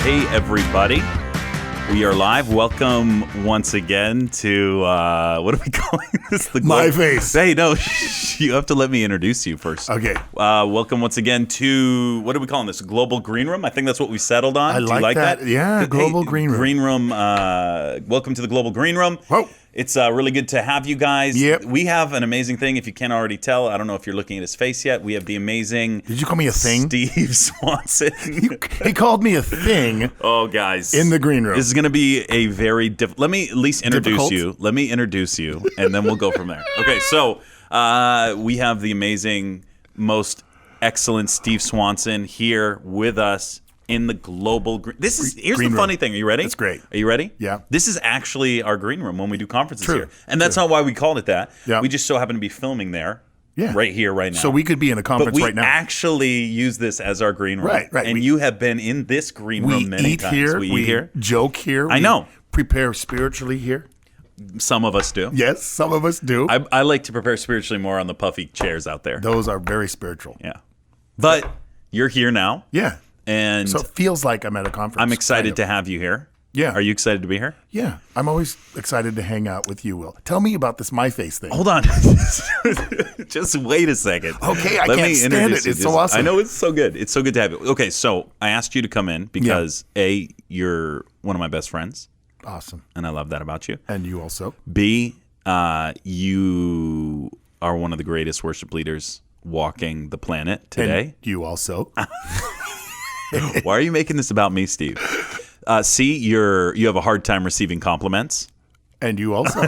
Hey, everybody. We are live. Welcome once again to, what are we calling this? My face. Hey, no, you have to let me introduce you first. Okay. Welcome once again to, what are we calling this? Global Green Room? I think that's what we settled on. Do you like that? Yeah, Global Green Room. Green Room. Welcome to the Global Green Room. Whoa. It's really good to have you guys. Yep. We have an amazing thing. If you can't already tell, I don't know if you're looking at his face yet. We have the amazing... Did you call me a thing? Steve Swanson. He called me a thing. Oh, guys. In the green room. This is going to be a very Let me at least introduce Difficult? you. Let me introduce you, and then we'll go from there. Okay, so we have the amazing, most excellent Steve Swanson here with us in the global green. Here's green the funny room. thing. Are you ready? That's great. Are you ready? Yeah. This is actually our green room when we do conferences True. here, and that's not why we called it that. Yeah. We just so happen to be filming there. Yeah. Right here, right now. So we could be in a But conference we right now. actually use this as our green room. Right. And you have been in this green room many eat times. here. We eat here. Joke here. I know. Prepare spiritually here. Some of us do. Yes, some of us do. I like to prepare spiritually more on the puffy chairs out there. Those are very spiritual. Yeah. But you're here now. Yeah. And So it feels like I'm at a conference. I'm excited kind of. to have you here. Yeah. Are you excited to be here? Yeah. I'm always excited to hang out with you, Will. Tell me about this My Face thing. Hold on. Just wait a second. Okay, I Let can't me stand introduce it. you. It's so awesome. I know it's so good. It's so good to have you. Okay, so I asked you to come in because A, you're one of my best friends. Awesome. And I love that about you. And you also. B, you are one of the greatest worship leaders walking the planet today. And you also. Why are you making this about me, Steve? C, you have a hard time receiving compliments. And you also.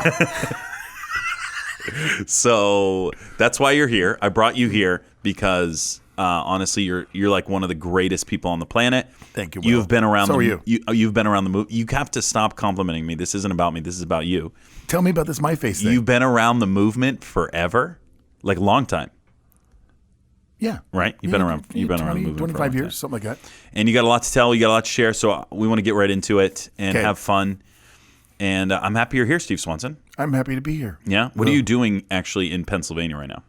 So that's why you're here. I brought you here because honestly, you're like one of the greatest people on the planet. Thank you, Will. You've been around. So are you. You've been around the move. You have to stop complimenting me. This isn't about me. This is about you. Tell me about this My Face thing. You've been around the movement forever, like a long time. Yeah. Right? You've been around. You've been around the movement 25 for a long years, time. something like that. And you got a lot to tell. You got a lot to share. So we want to get right into it and Okay. have fun. And I'm happy you're here, Steve Swanson. I'm happy to be here. Yeah. What are you doing actually in Pennsylvania right now?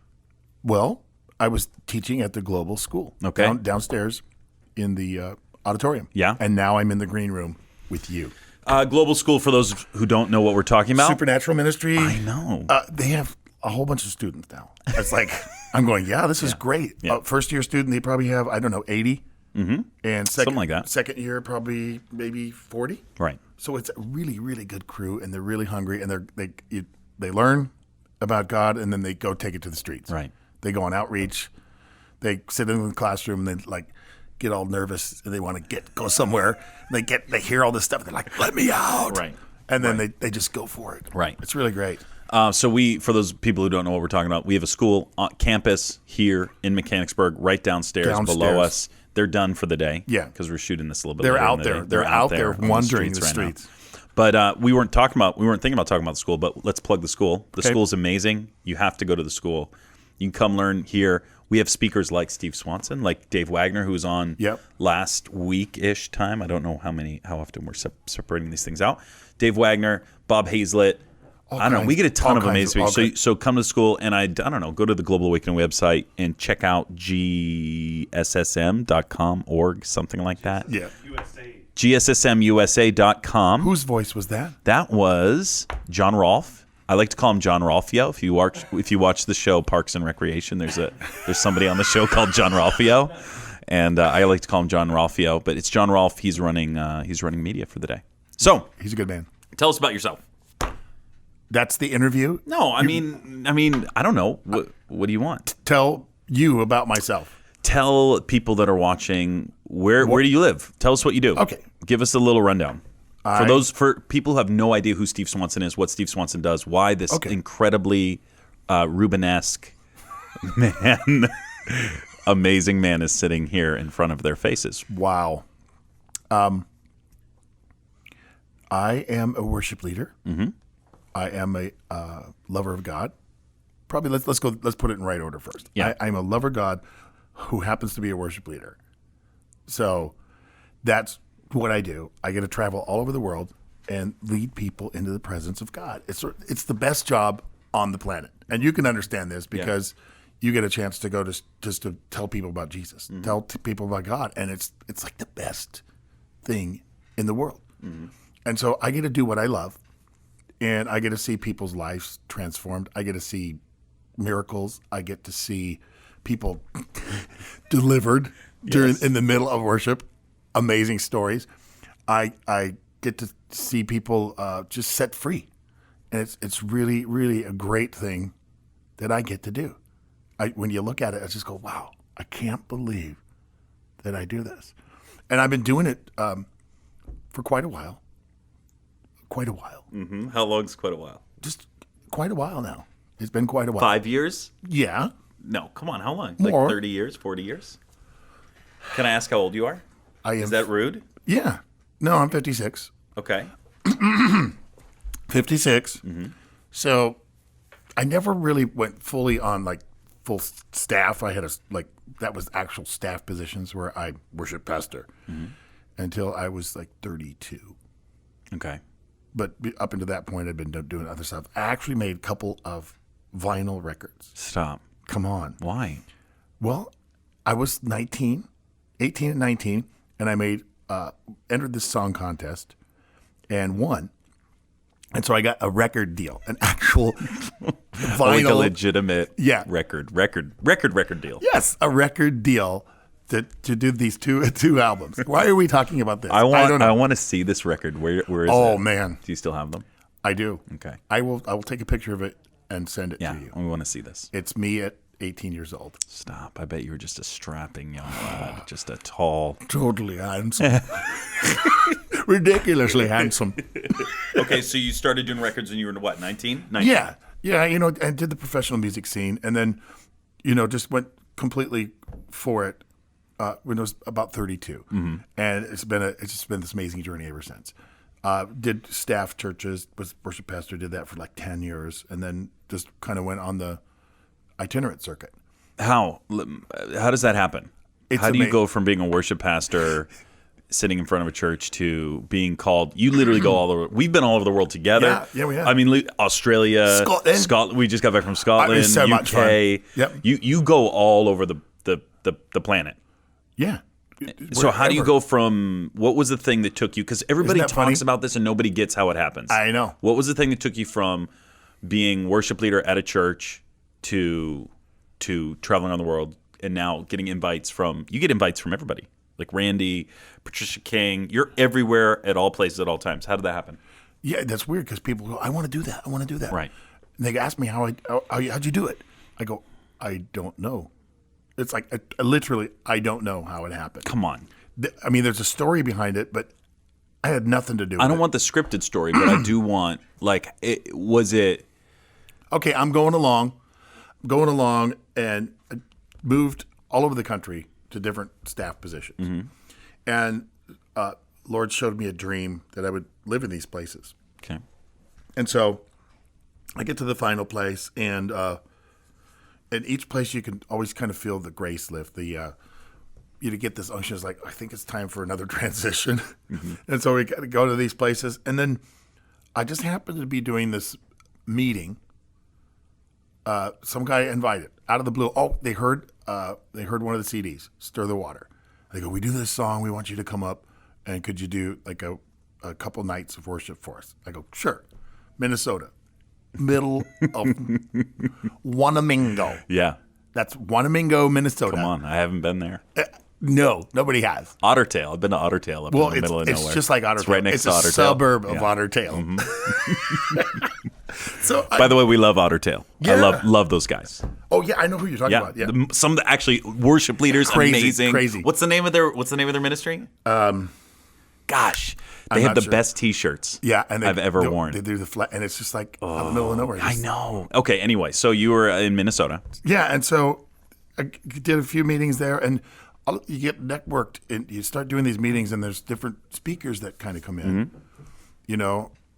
Well, I was teaching at the Global School. Okay. Downstairs in the auditorium. Yeah. And now I'm in the green room with you. Global School, for those who don't know what we're talking about. Supernatural Ministry. I know. They have a whole bunch of students now. It's like, I'm going, yeah, this is great. Yeah. First year student, they probably have, 80. Mm-hmm. And Something like that. Second year, probably maybe 40. Right. So it's a really, really good crew, and they're really hungry, and they learn about God, and then they go take it to the streets. Right. They go on outreach. They sit in the classroom, and they like get all nervous, and they want to go somewhere. They hear all this stuff, and they're like, "Let me out!" Right. And then they just go for it. Right. It's really great. So for those people who don't know what we're talking about, we have a school on campus here in Mechanicsburg, right downstairs. Below us. They're done for the day. Yeah. Because we're shooting this a little bit. They're later in out the there. day. They're out there on wandering the right now. streets. But we weren't thinking about talking about the school. But let's plug the school. The Okay. school's amazing. You have to go to the school. You can come learn here. We have speakers like Steve Swanson, like Dave Wagner, who was on last week-ish time. I don't know how often we're separating these things out. Dave Wagner, Bob Hazlett. I don't know. We get a ton of amazing speakers. So come to school, and I don't know, go to the Global Awakening website and check out gssm.com, org, something like that. Yeah. gssmusa.com. Whose voice was that? That was John Rolfe. I like to call him John Rolfio. If you watch the show Parks and Recreation, there's somebody on the show called John Rolfio, and I like to call him John Rolfio. But it's John Rolfe. He's running media for the day. So He's a good man. tell us about yourself. That's the interview. No, I mean, I don't know. What do you want? Tell you about myself. Tell people that are watching where do you live? Tell us what you do. Okay. Give us a little rundown. For people who have no idea who Steve Swanson is, what Steve Swanson does, why this incredibly Rubenesque man, amazing man is sitting here in front of their faces. Wow. I am a worship leader. Mm-hmm. I am a lover of God. Probably let's put it in right order first. Yeah. I'm a lover of God who happens to be a worship leader. So that's what I do. I get to travel all over the world and lead people into the presence of God. It's the best job on the planet. And you can understand this because you get a chance to go just to tell people about Jesus, tell people about God, and it's like the best thing in the world. And so I get to do what I love, and I get to see people's lives transformed. I get to see miracles. I get to see people delivered in the middle of worship. Amazing stories. I get to see people just set free, and it's really, really a great thing that I get to do. When you look at it, I just go, wow, I can't believe that I do this. And I've been doing it for quite a while. Quite a while. Mm-hmm. How long's quite a while? Just quite a while now. It's been quite a while. 5 years? Yeah. No, come on. How long? More. Like 30 years, 40 years? Can I ask how old you are? Is that rude? Yeah. No, I'm 56. Okay. 56. Mm-hmm. So I never really went fully on like full staff. I had that was actual staff positions where I worship pastor until I was like 32. Okay. But up until that point, I'd been doing other stuff. I actually made a couple of vinyl records. Stop. Come on. Why? Well, I was 18 and 19, and I entered this song contest and won. And so I got a record deal, an actual vinyl. Like a legitimate record deal. Yes, a record deal to do these two albums. Why are we talking about this? I want to see this record. Where is it? Oh, man. Do you still have them? I do. Okay. I will take a picture of it and send it to you. We want to see this. It's me at 18 years old. Stop. I bet you were just a strapping young lad. Just a tall. Totally handsome. Ridiculously handsome. Okay, so you started doing records when you were, what, 19? Yeah. Yeah, and did the professional music scene, and then, just went completely for it when I was about 32. Mm-hmm. And it's just been this amazing journey ever since. Did staff churches, was worship pastor, did that for like 10 years, and then just kind of went on the itinerant circuit. How does that happen? How do you go from being a worship pastor sitting in front of a church to being called? You literally go all over. We've been all over the world together. Yeah, we have. I mean, Australia, Scotland. We just got back from Scotland, so UK. much fun. Yep. You go all over the planet. Yeah. So how do you go from, what was the thing that took you, because everybody talks about this and nobody gets how it happens. I know. What was the thing that took you from being worship leader at a church to traveling around the world and now getting invites from everybody, like Randy, Patricia King? You're everywhere at all places at all times. How did that happen? Yeah, that's weird because people go, I want to do that. I want to do that. Right. And they ask me how'd you do it? I go, I don't know. It's like literally, I don't know how it happened. Come on. I mean, there's a story behind it, but I had nothing to do with it. I don't want the scripted story, but I do want, was it? Okay, I'm going along and I moved all over the country to different staff positions. Mm-hmm. And Lord showed me a dream that I would live in these places. Okay. And so I get to the final place, and in each place you can always kind of feel the grace lift. You get this unction. It's like, I think it's time for another transition. Mm-hmm. And so we got to go to these places. And then I just happened to be doing this meeting. Some guy invited out of the blue. Oh, they heard one of the CDs, Stir the Water. They go, we do this song. We want you to come up, and could you do like a couple nights of worship for us? I go, sure. Minnesota, middle of Wanamingo. Yeah, that's Wanamingo, Minnesota. Come on, I haven't been there. No, nobody has. Otter Tail. I've been to Otter Tail up in the middle of nowhere. It's just like Otter Tail. It's right next to Otter Tail. It's a suburb of Otter Tail. Mm-hmm. So, by the way, we love Otter Tail. Yeah. I love those guys. Oh yeah, I know who you're talking about. Yeah, some of the actually worship leaders, amazing. Crazy. What's the name of their ministry? Gosh, they have the best T-shirts. Yeah, and I've ever worn. They do the flat, and it's just like out in the middle of nowhere. I know. Okay, anyway, so you were in Minnesota. Yeah, and so I did a few meetings there, and you get networked, and you start doing these meetings, and there's different speakers that kind of come in,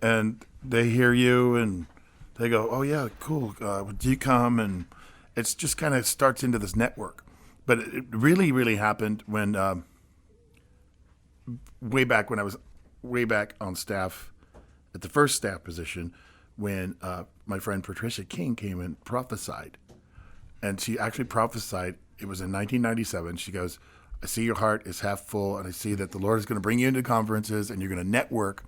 and they hear you, and they go, "Oh yeah, cool. Would you come?" And it's just kind of starts into this network. But it really, really happened when way back when I was way back on staff at the first staff position, when my friend Patricia King came and prophesied, and she actually prophesied. It was in 1997. She goes, I see your heart is half full, and I see that the Lord is going to bring you into conferences, and you're going to network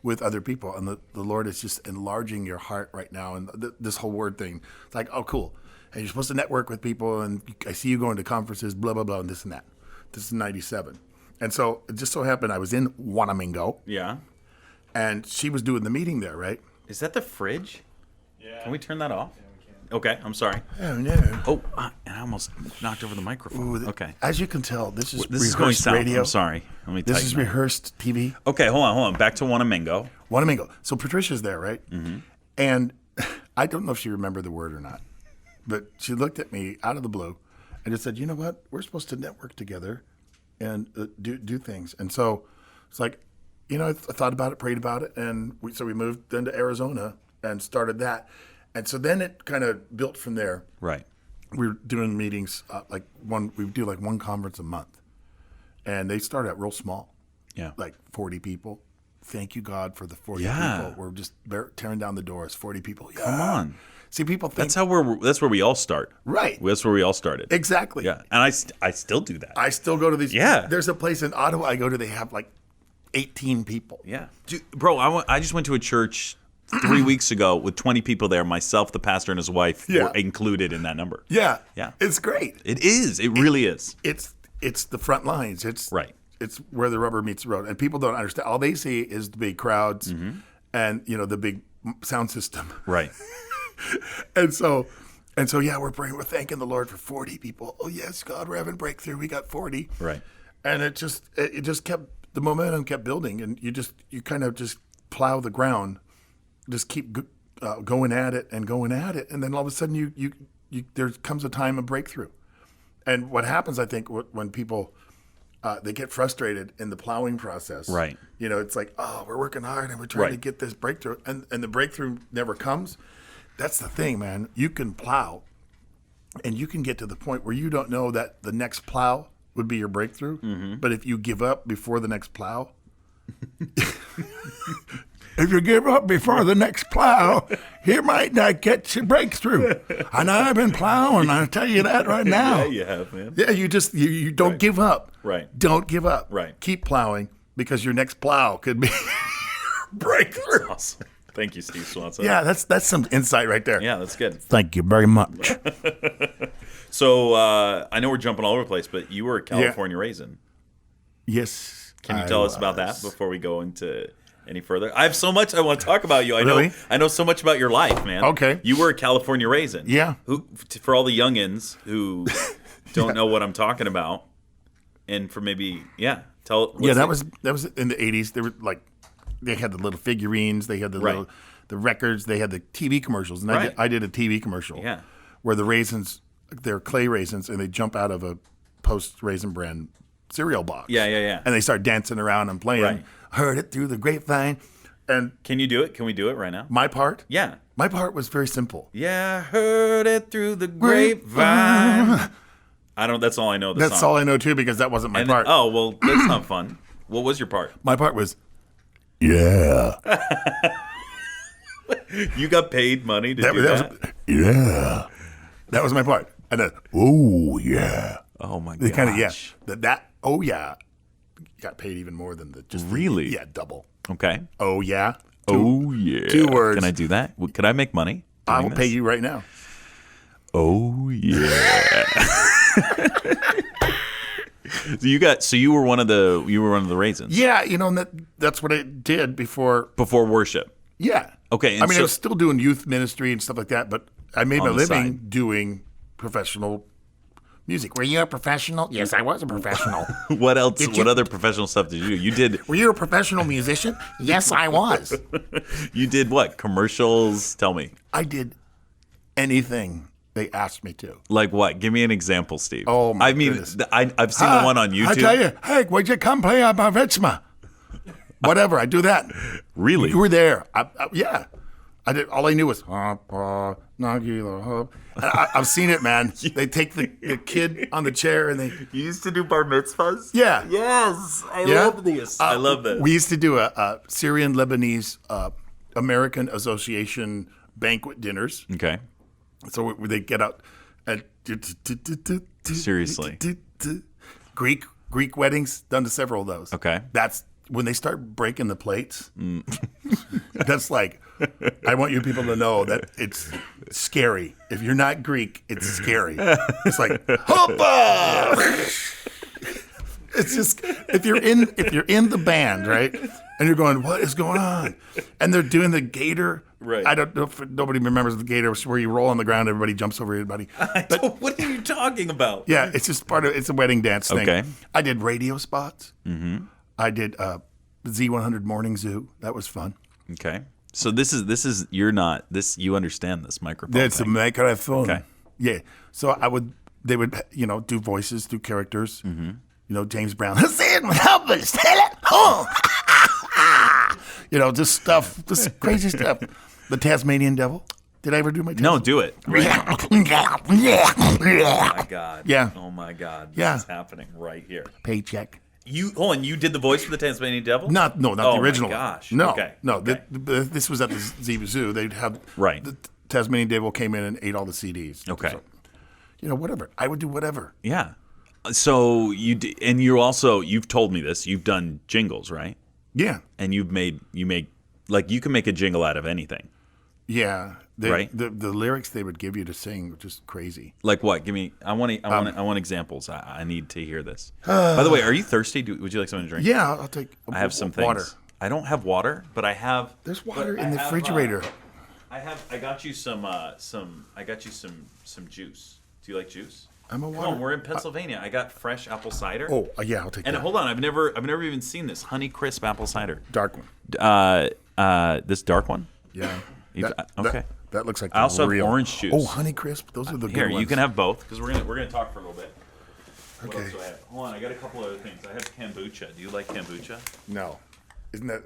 with other people. And the Lord is just enlarging your heart right now. And this whole word thing, it's like, oh, cool. And you're supposed to network with people, and I see you going to conferences, blah, blah, blah, and this and that. This is 97. And so it just so happened I was in Wanamingo. Yeah. And she was doing the meeting there, right? Is that the fridge? Yeah. Can we turn that off? Yeah, we can. Okay, I'm sorry. Oh, no. Oh, and I almost knocked over the microphone. Okay. As you can tell, this is This is going rehearsed south. radio. I'm sorry. Let me This tighten is that. rehearsed TV. Okay, hold on. Back to Wanamingo. Wanamingo. So Patricia's there, right? Mm-hmm. And I don't know if she remembered the word or not, but she looked at me out of the blue and just said, you know what? We're supposed to network together and do things. And so it's like, you know, I thought about it, prayed about it, and so we moved then to Arizona and started that. And so then it kind of built from there. Right. We were doing meetings, we do like one conference a month. And they started out real small. Yeah. Like 40 people. Thank you, God, for the 40 Yeah. people. We're just tearing down the doors. 40 people. Yeah. Come on. See, people think. That's where we all start. Right. That's where we all started. Exactly. Yeah. And I still do that. I still go to these. Yeah. There's a place in Ottawa I go to, they have like 18 people. Yeah. Dude, bro, I just went to a church 3 weeks ago with 20 people there. Myself, the pastor, and his wife were included in that number. Yeah. Yeah. It's great. It is. It really is. It's the front lines. It's Right. It's where the rubber meets the road, and people don't understand. All they see is the big crowds, and the big sound system. Right. and so, yeah, we're praying. We're thanking the Lord for 40 people. Oh yes, God, we're having breakthrough. We got 40. Right. And it just kept the momentum kept building, and you kind of just plow the ground, just keep going at it, and then all of a sudden you there comes a time of breakthrough. And what happens, I think, when people they get frustrated in the plowing process. Right. It's like, oh, we're working hard and we're trying to get this breakthrough, and the breakthrough never comes. That's the thing, man. You can plow, and you can get to the point where you don't know that the next plow would be your breakthrough. Mm-hmm. But if you give up before the next plow, if you give up before the next plow, you might not get your breakthrough. And I've been plowing, I'll tell you that right now. Yeah, you have, man. Yeah, you just you don't give up. Right. Don't give up. Right. Keep plowing, because your next plow could be breakthrough. Awesome. Thank you, Steve Swanson. Yeah, that's some insight right there. Yeah, that's good. Thank you very much. So I know we're jumping all over the place, but you were a California raisin. Yes. Can you tell us about that before we go into any further? I have so much I want to talk about you. Really? I know so much about your life, man. Okay. You were a California raisin. Yeah. For all the youngins who don't know what I'm talking about, and for maybe tell. That was in the 80s. They were like, they had the little figurines, they had the little the records, they had the TV commercials, and I did a TV commercial. Yeah. Where the raisins, they're clay raisins, and they jump out of a Post Raisin Bran cereal box. Yeah. And they start dancing around and playing. Right. Heard it through the grapevine. And Can you do it? Can we do it right now? my part? Yeah. My part was very simple. Yeah, heard it through the grapevine. That's all I know. That's all I know too, because that wasn't my part. Oh, well, that's not fun. What was your part? My part was, yeah. You got paid money to do that? Yeah. That was my part. And then, oh, yeah. Oh, my They gosh. kind of, oh, yeah. Got paid even more than Really? double. Okay. Oh, yeah. Oh, yeah. 2 words. Can I do that? Could I make money? I will pay you right now. Oh, yeah. So you were one of the raisins. Yeah, and that's what I did before worship. Yeah. Okay. I was still doing youth ministry and stuff like that, but I made my the living side. doing professional music. Were you a professional? Yes, I was a professional. What else? What other professional stuff did you do? You did. Were you a professional musician? Yes, I was. You did what? Commercials? Tell me. I did anything they asked me to. Like what? Give me an example, Steve. Oh, my I mean, goodness. I've seen the one on YouTube. I tell you, hey, would you come play on my Vetsma? Whatever, I do that. Really? You were there. Yeah. I did. All I knew was I've seen it, man. They take the kid on the chair and they. You used to do bar mitzvahs? Yeah. Yes. I love this. I love this. We used to do a Syrian Lebanese American Association banquet dinners. Okay. So they get out and Seriously. Greek weddings, done to several of those. Okay. That's when they start breaking the plates. That's like, I want you people to know that it's scary. If you're not Greek, it's scary. It's like, hoppa! It's just if you're in the band, right, and you're going, what is going on? And they're doing the gator. Right. I don't know if nobody remembers the gator, where you roll on the ground, everybody jumps over everybody. What are you talking about? Yeah, it's just it's a wedding dance thing. Okay. I did radio spots. Mm-hmm. I did Z100 Morning Zoo. That was fun. Okay. So this is you understand this microphone. It's a microphone. Okay. Yeah. So they would do voices, do characters. Mm-hmm. James Brown. Just stuff, just crazy stuff. The Tasmanian Devil. Did I ever do my No, do it. Right. Oh my God. Yeah. Oh my God. Yeah. This is happening right here. Paycheck. And you did the voice for the Tasmanian Devil? Not the original. Oh my gosh. No. Okay. No. Okay. This was at the Zoo. They'd have the Tasmanian Devil came in and ate all the CDs. Okay. So, whatever. I would do whatever. Yeah. So you've told me this. You've done jingles, right? Yeah. And you can make a jingle out of anything. Yeah. Right. The lyrics they would give you to sing were just crazy. Like what? Give me. I want examples. I need to hear this. By the way, are you thirsty? Would you like something to drink? Yeah, I'll take. I have some things. Water. I don't have water, but I have. There's water in the refrigerator. I got you some. I got you some juice. Do you like juice? I'm a water. Come on, we're in Pennsylvania. I got fresh apple cider. Oh, yeah, I'll take that. And hold on, I've never even seen this Honey Crisp apple cider. Dark one. This dark one. Yeah. Okay. That looks like I also real. have orange juice. Oh, Honey Crisp. Those are the good Here, ones. you can have both because we're gonna talk for a little bit. What Okay. else do I have? Hold on, I got a couple other things. I have kombucha. Do you like kombucha? No. Isn't that?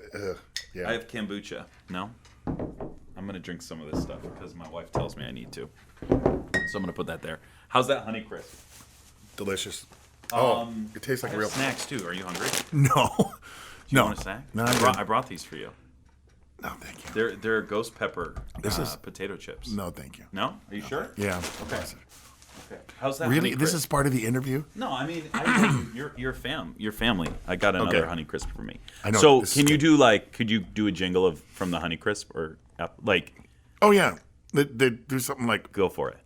Yeah. I have kombucha. No. I'm gonna drink some of this stuff because my wife tells me I need to. So I'm gonna put that there. How's that Honey Crisp? Delicious. It tastes like I have real snacks too. Are you hungry? No. You want a snack? No, I brought these for you. No, thank you. They're ghost pepper is potato chips. No, thank you. No? Are you sure? Yeah. Okay. Okay. How's that? Really? Honey This Crisp? is part of the interview? No, I mean, your family. I got another Okay. Honey Crisp for me. I know, So this is can you good. could you do a jingle from the Honey Crisp or like? Oh yeah. They do something like Go for it.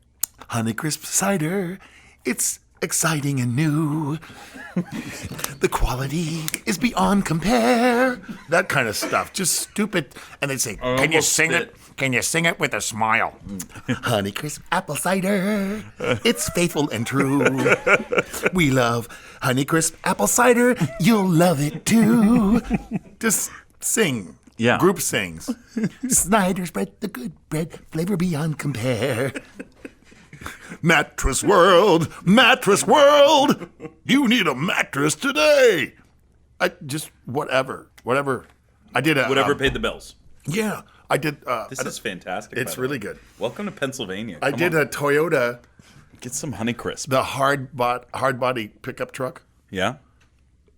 Honey Crisp cider. It's exciting and new. The quality is beyond compare. That kind of stuff. Just stupid. And they'd say, "Can you sing it? Can you sing it with a smile?" Honey Crisp apple cider. It's faithful and true. We love Honey Crisp apple cider. You'll love it too. Just sing. Yeah. Group sings. Snyder's bread, the good bread, flavor beyond compare. Mattress World, you need a mattress today. Whatever. I did Whatever paid the bills. Yeah, I did. This is fantastic. It's really good. Welcome to Pennsylvania. I did a Toyota, Get some Honey Crisp. the hard body pickup truck, Yeah.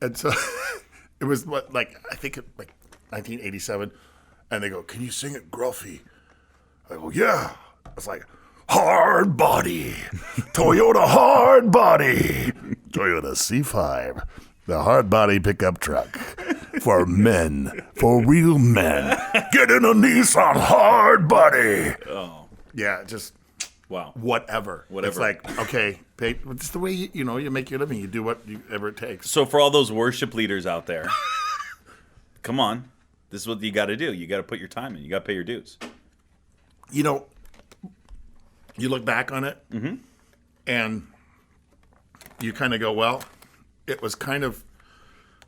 and so it was I think 1987, and they go, "Can you sing it gruffy?" I go, "Yeah." It's like, hard body, Toyota hard body, Toyota C5, the hard body pickup truck for men, for real men. Get in a Nissan hard body. Oh. Yeah, just Wow. whatever. It's like, okay, it's the way you make your living. You do whatever it takes. So for all those worship leaders out there, come on. This is what you got to do. You got to put your time in. You got to pay your dues. You look back on it, and you kind of go, well, it was kind of,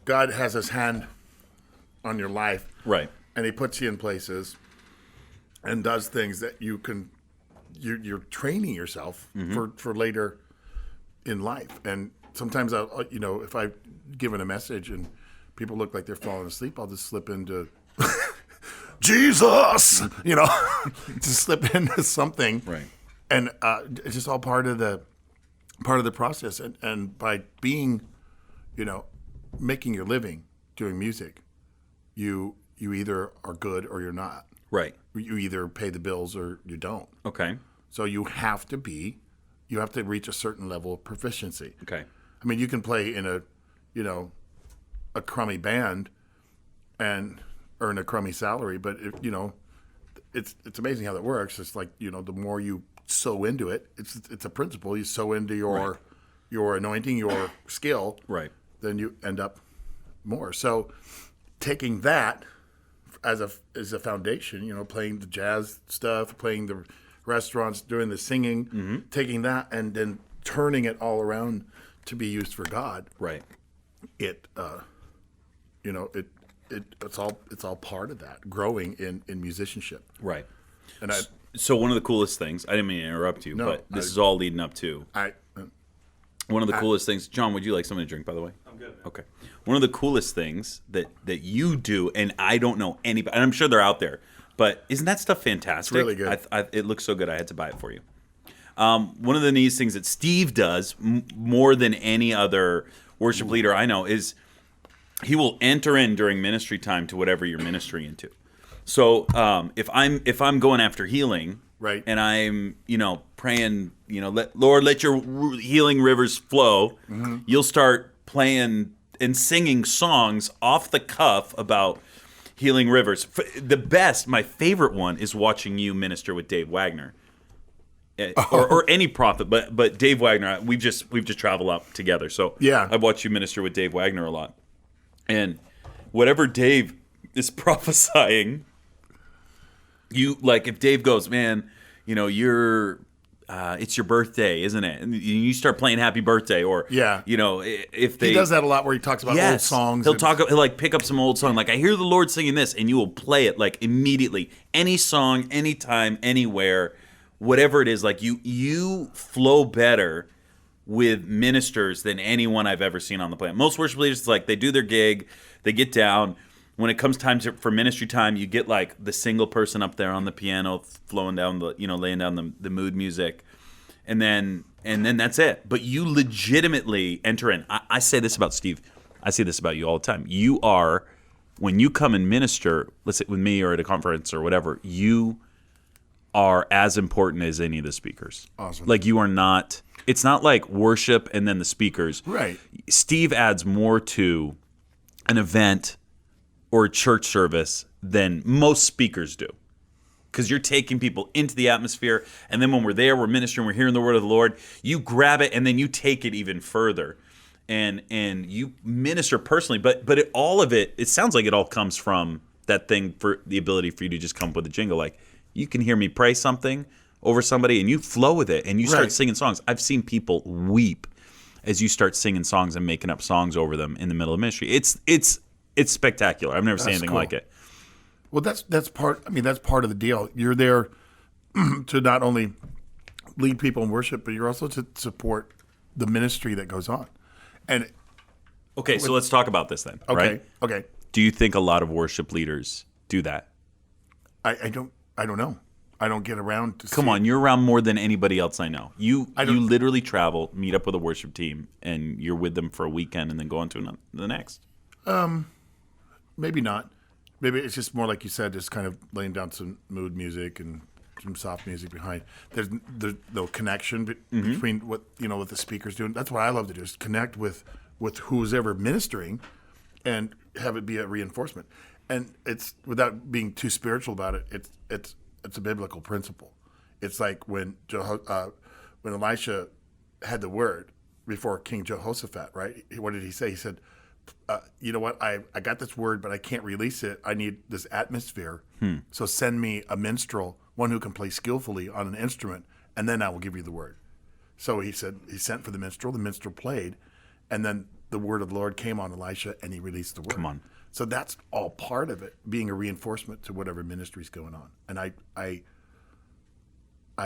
God has his hand on your life. Right. And he puts you in places and does things that you're training yourself for later in life. And sometimes if I've given a message and people look like they're falling asleep, I'll just slip into Jesus, just slip into something. Right. And it's just all part of the process. And by being, making your living doing music, you either are good or you're not. Right. You either pay the bills or you don't. Okay. So you have to reach a certain level of proficiency. Okay. I mean, you can play in a crummy band and earn a crummy salary, but it's amazing how that works. It's like, the more you sow into it, it's a principle. You sow into your anointing, your skill, right? Then you end up more. So taking that as a foundation, playing the jazz stuff, playing the restaurants, doing the singing, taking that and then turning it all around to be used for God. Right. It's all part of that growing in musicianship. Right. And so one of the coolest things, I didn't mean to interrupt you, but this is all leading up to one of the coolest things. John, would you like something to drink, by the way? I'm good, man. Okay. One of the coolest things that you do, and I don't know anybody, and I'm sure they're out there, but isn't that stuff fantastic? It's really good. It looks so good. I had to buy it for you. One of the neatest things that Steve does more than any other worship leader I know is he will enter in during ministry time to whatever you're ministering into. So if I'm going after healing, right, and I'm praying, Lord, let your healing rivers flow, you'll start playing and singing songs off the cuff about healing rivers. My favorite one is watching you minister with Dave Wagner. Or any prophet, but Dave Wagner, we've just traveled up together. So yeah, I've watched you minister with Dave Wagner a lot, and whatever Dave is prophesying, if Dave goes, man, you're it's your birthday, isn't it? And you start playing Happy Birthday, or if he does that a lot where he talks about old songs. He'll pick up some old song, like I hear the Lord singing this, and you will play it like immediately, any song, anytime, anywhere. Whatever it is, like you flow better with ministers than anyone I've ever seen on the planet. Most worship leaders, it's like they do their gig, they get down. When it comes time for ministry time, you get like the single person up there on the piano, flowing down laying down the mood music, and then that's it. But you legitimately enter in. I say this about Steve. I say this about you all the time. You are, when you come and minister, let's say with me or at a conference or whatever, you are as important as any of the speakers. Awesome. Like you are not, it's not like worship and then the speakers. Right. Steve adds more to an event or a church service than most speakers do. Because you're taking people into the atmosphere, and then when we're there, we're ministering, we're hearing the word of the Lord, you grab it and then you take it even further. And you minister personally, but all of it sounds like it all comes from that thing, for the ability for you to just come up with a jingle. Like, you can hear me pray something over somebody and you flow with it and you start singing songs. I've seen people weep as you start singing songs and making up songs over them in the middle of ministry. It's spectacular. I've never seen anything like it. Well, that's part of the deal. You're there to not only lead people in worship, but you're also to support the ministry that goes on. And okay, so let's talk about this then. Right? Okay. Do you think a lot of worship leaders do that? I don't know. I don't get around to. Come on, you're around more than anybody else I know. You literally travel, meet up with a worship team, and you're with them for a weekend, and then go on to the next. Maybe not. Maybe it's just more like you said, just kind of laying down some mood music and some soft music behind. There's no connection between what the speaker's doing. That's what I love to do, is connect with who's ever ministering, and have it be a reinforcement. And it's, without being too spiritual about it, it's a biblical principle. It's like when Elisha had the word before King Jehoshaphat, right? What did he say? He said, you know what? I got this word, but I can't release it. I need this atmosphere. So send me a minstrel, one who can play skillfully on an instrument, and then I will give you the word. So he said, he sent for the minstrel played, and then the word of the Lord came on Elisha, and he released the word. Come on. So that's all part of it, being a reinforcement to whatever ministry's going on. And I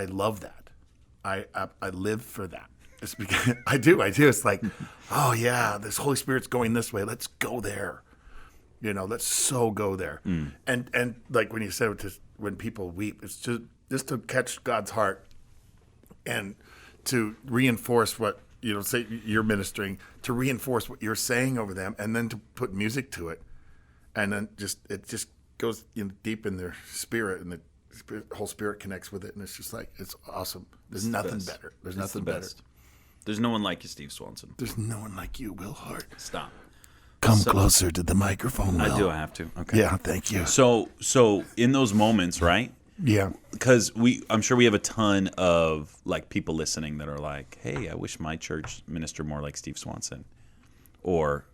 love that. I live for that. It's because, I do. It's like, oh yeah, this Holy Spirit's going this way. Let's go there. Let's so go there. And like when you said when people weep, it's just to catch God's heart and to reinforce what, say you're ministering, to reinforce what you're saying over them, and then to put music to it. And then it just goes deep in their spirit, and the whole spirit connects with it, and it's just like, it's awesome. There's nothing better. There's nothing better. There's no one like you, Steve Swanson. There's no one like you, Will Hart. Stop. Come closer to the microphone, Will. I have to. Okay. Yeah, thank you. So in those moments, right? Yeah. Because I'm sure we have a ton of like people listening that are like, hey, I wish my church ministered more like Steve Swanson. Or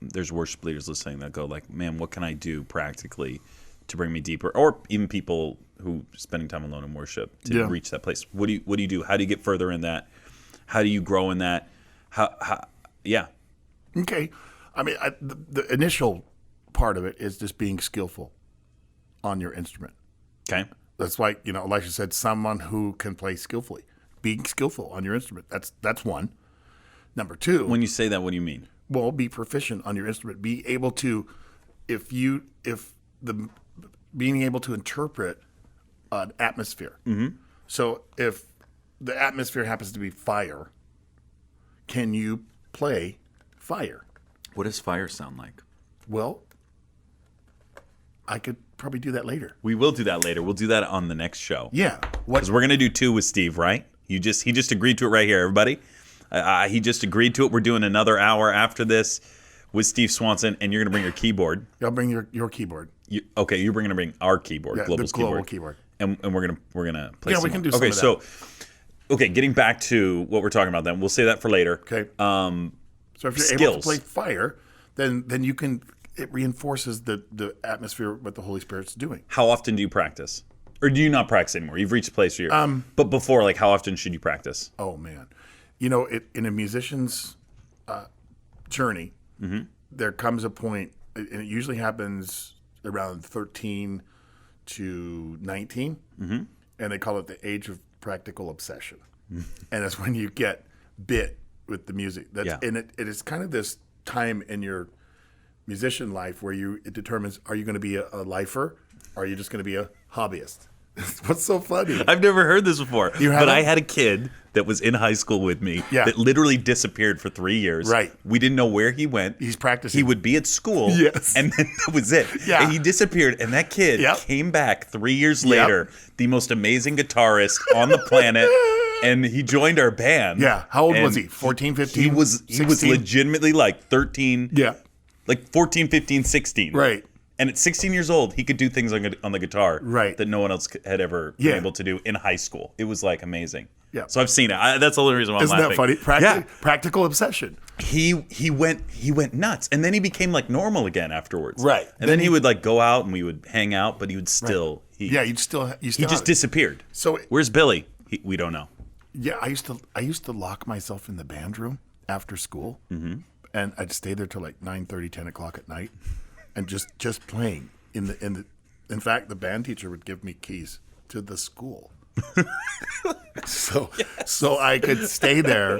there's worship leaders listening that go like, man, what can I do practically to bring me deeper? Or even people who spending time alone in worship to reach that place. What do you do? How do you get further in that? How do you grow in that? Yeah. Okay. I mean, the initial part of it is just being skillful on your instrument. Okay. That's why, Elisha said, someone who can play skillfully. Being skillful on your instrument. That's one. Number two. When you say that, what do you mean? Well, be proficient on your instrument. Be able to, being able to interpret an atmosphere. Mm-hmm. So if the atmosphere happens to be fire, can you play fire? What does fire sound like? Well, I could probably do that later. We will do that later. We'll do that on the next show. Yeah. Because we're going to do 2 with Steve, right? He just agreed to it right here, everybody. He just agreed to it. We're doing another hour after this with Steve Swanson, and you're going to bring your keyboard. I'll bring your keyboard. You're going to bring our keyboard, Global's the global keyboard. And we're gonna play. Yeah, some we can more. do some of that. Okay, getting back to what we're talking about then. We'll say that for later. Okay. So if you're skills. able to play fire, then you can. It reinforces the atmosphere what the Holy Spirit's doing. How often do you practice, or do you not practice anymore? You've reached a place where you're. But before, like, how often should you practice? Oh man, in a musician's journey, there comes a point, and it usually happens around 13 to 19, and they call it the age of practical obsession. And that's when you get bit with the music. And it is kind of this time in your musician life where it determines, are you going to be a lifer, or are you just going to be a hobbyist? What's so funny? I've never heard this before. But I had a kid that was in high school with me that literally disappeared for 3 years. Right. We didn't know where he went. He's practicing. He would be at school. Yes. And then that was it. Yeah. And he disappeared. And that kid came back 3 years later, the most amazing guitarist on the planet. And he joined our band. Yeah. How old was he? 14, 15? He was legitimately like 13. Yeah. Like 14, 15, 16. Right. And at 16 years old, he could do things on the guitar that no one else had ever been able to do in high school. It was like amazing. Yeah. So I've seen it. That's the only reason why I'm laughing. Isn't that funny? Practical obsession. He went nuts, and then he became like normal again afterwards. Right. And then he would like go out and we would hang out, but he would still he just disappeared. So where's Billy? We don't know. Yeah, I used to lock myself in the band room after school, and I'd stay there till like 9:30, 10 o'clock at night. And just playing in fact, the band teacher would give me keys to the school, so I could stay there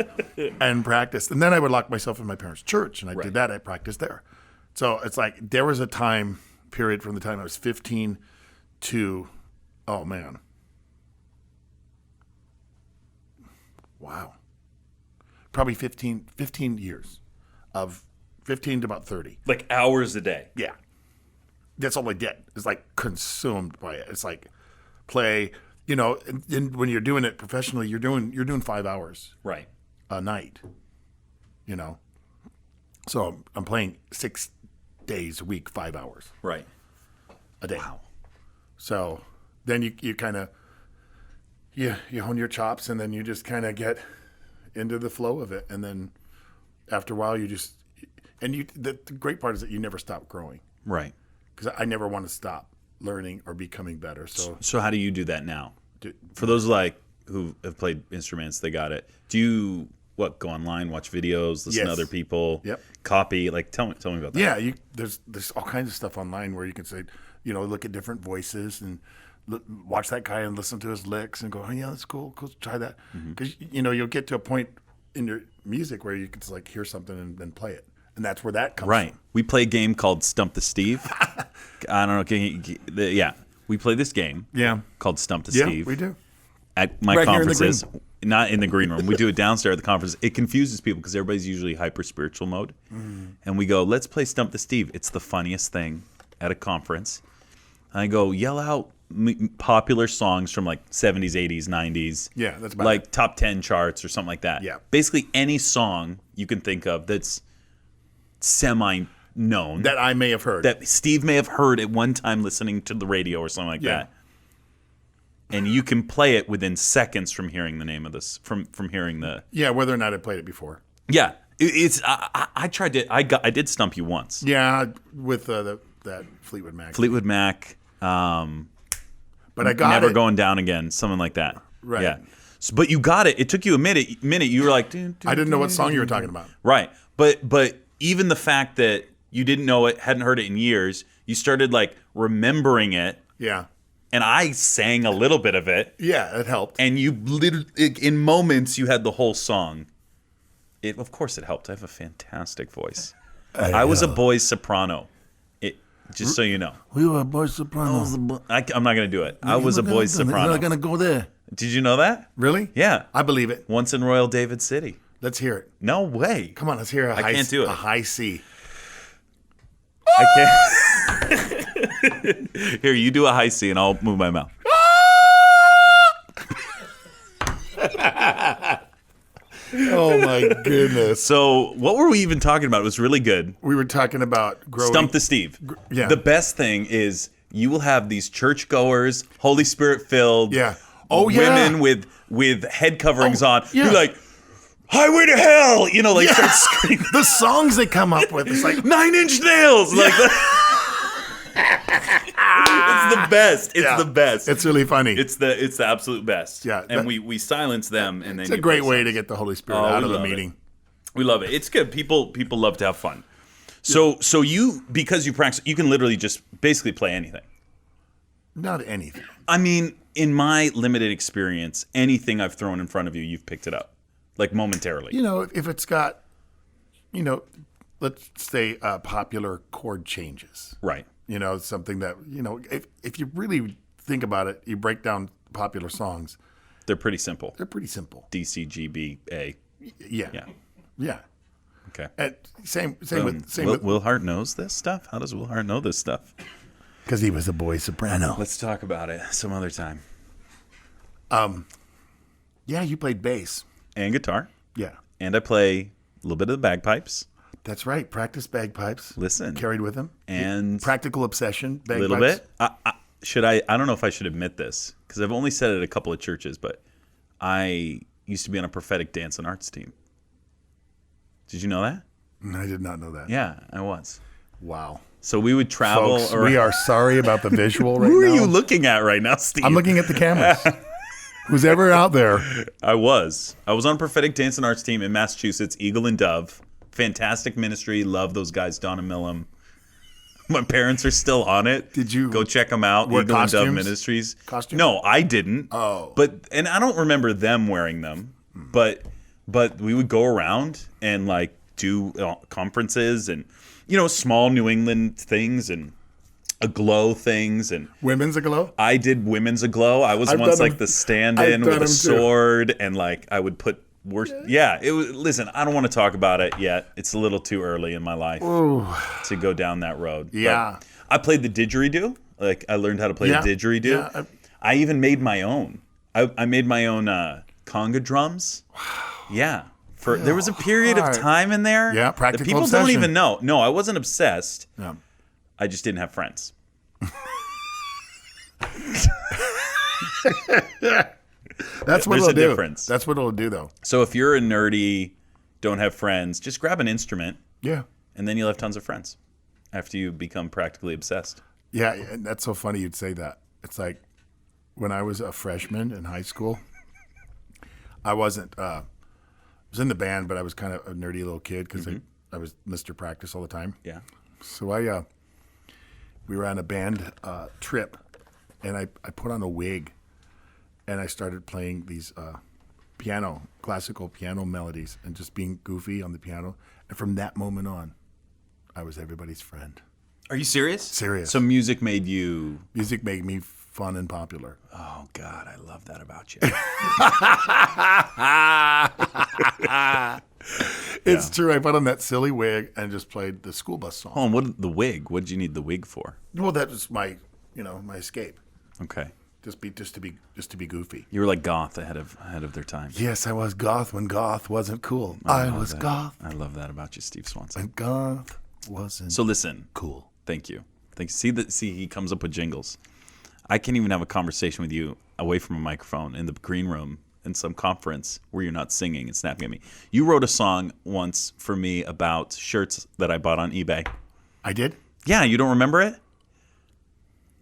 and practice. And then I would lock myself in my parents' church, and I did that. I practiced there. So it's like there was a time period from the time I was 15 to, oh man, wow, probably 15 years of 15 to about 30. Like hours a day. Yeah. That's all I did. It's like consumed by it. It's like play, and when you're doing it professionally, you're doing 5 hours a night, So I'm playing 6 days a week, 5 hours. Right. A day. Wow. So then you kind of, you hone your chops, and then you just kind of get into the flow of it. And then after a while the great part is that you never stop growing. Right. Because I never want to stop learning or becoming better. So how do you do that now? For those like who have played instruments, they got it. Do you go online, watch videos, listen to other people, copy? Like tell me about that. Yeah, there's all kinds of stuff online where you can say, look at different voices and watch that guy and listen to his licks and go, oh yeah, that's cool. Try that. Because you'll get to a point in your music where you can just like hear something and then play it. And that's where that comes from. We play a game called Stump the Steve. I don't know. We play this game called Stump the Steve. Yeah, we do. At my conferences. Not in the green room. We do it downstairs at the conference. It confuses people because everybody's usually hyper-spiritual mode. And we go, let's play Stump the Steve. It's the funniest thing at a conference. I go, yell out popular songs from like 70s, 80s, 90s. Yeah, that's about like top 10 charts or something like that. Yeah. Basically any song you can think of that's semi-known. That I may have heard. That Steve may have heard at one time listening to the radio or something like that. And you can play it within seconds from hearing the name of this, from hearing the... Yeah, whether or not I played it before. Yeah. I tried to... I did stump you once. Yeah, with that Fleetwood Mac. Fleetwood Mac. But I got Never it. Going Down Again, something like that. Right. Yeah. So, but you got it. It took you a minute. You were like, I didn't know what song you were talking about. Right. But even the fact that you didn't know it, hadn't heard it in years, you started like remembering it. Yeah. And I sang a little bit of it. Yeah, it helped. And you literally, in moments, you had the whole song. Of course, it helped. I have a fantastic voice. I was a boy soprano. Just so you know. We were a boy soprano. I'm not going to do it. I was a boy soprano. You're not going to go there. Did you know that? Really? Yeah. I believe it. Once in Royal David City. Let's hear it. No way. Come on, let's hear I can't do it. A high C. I can't. Here, you do a high C and I'll move my mouth. Oh my goodness. So what were we even talking about? It was really good. We were talking about growing. Stump the Steve. Yeah. The best thing is you will have these churchgoers, Holy Spirit filled, Yeah. Oh yeah. women with head coverings on. yeah. You're like, Highway to Hell, start screaming. The songs they come up with, it's like 9 Inch Nails, like that. It's the best. It's the best. It's really funny. It's the absolute best. Yeah, and we silence them, and then it's a great way to get the Holy Spirit out of the meeting. We love it. It's good. People love to have fun. So you, because you practice, you can literally just basically play anything. Not anything. I mean, in my limited experience, anything I've thrown in front of you, you've picked it up, like momentarily. If it's got, let's say popular chord changes. Right. Something that, if you really think about it, you break down popular songs. They're pretty simple. They're pretty simple. D, C, G, B, A. Yeah. Yeah. Yeah. Okay. And same with Will Hart knows this stuff? How does Will Hart know this stuff? Because he was a boy soprano. Let's talk about it some other time. Yeah, you played bass. And guitar. Yeah. And I play a little bit of the bagpipes. That's right. Practice bagpipes. Listen. Carried with him. And Practical Obsession. Bagpipes. A little bit. I don't know if I should admit this, because I've only said it at a couple of churches, but I used to be on a prophetic dance and arts team. Did you know that? I did not know that. Yeah, I was. Wow. So we would travel. Folks, we are sorry about the visual right now. Who are you looking at right now, Steve? I'm looking at the cameras. Who's ever out there? I was on prophetic dance and arts team in Massachusetts, Eagle and Dove. Fantastic ministry. Love those guys, Don and Millum. My parents are still on it. Did you go check them out? Wear Eagle costumes? and Dove Ministries. Costumes? No, I didn't. Oh, and I don't remember them wearing them. But we would go around and like do conferences and small New England things and aglow things and Women's Aglow. I did Women's Aglow. I was once like the stand-in with a sword and like I would put. Yeah, it was. Listen, I don't want to talk about it yet. It's a little too early in my life to go down that road. Yeah, but I played the didgeridoo. Like I learned how to play the didgeridoo. Yeah, I even made my own. I made my own conga drums. Wow. Yeah, there was a period of time in there. Yeah, practical people obsession. don't even know. No, I wasn't obsessed. Yeah. I just didn't have friends. That's what There's it'll a do. difference. That's what it'll do, though. So if you're a nerdy, don't have friends, just grab an instrument. Yeah. And then you'll have tons of friends after you become practically obsessed. Yeah, and that's so funny you'd say that. It's like when I was a freshman in high school, I wasn't. I was in the band, but I was kind of a nerdy little kid because I was Mr. Practice all the time. Yeah. So we were on a band trip, and I put on a wig. And I started playing these classical piano melodies and just being goofy on the piano. And from that moment on, I was everybody's friend. Are you serious? Serious. So music made you... Music made me fun and popular. Oh, God, I love that about you. It's true. I put on that silly wig and just played the school bus song. Oh, and the wig? What did you need the wig for? Well, that was my my escape. Okay. Just to be goofy. You were like goth ahead of their time. Yes, I was goth when goth wasn't cool. I was goth. I love that about you, Steve Swanson. When goth wasn't. So listen, cool. Thank you. See, he comes up with jingles. I can't even have a conversation with you away from a microphone in the green room in some conference where you're not singing and snapping at me. You wrote a song once for me about shirts that I bought on eBay. I did? Yeah, you don't remember it?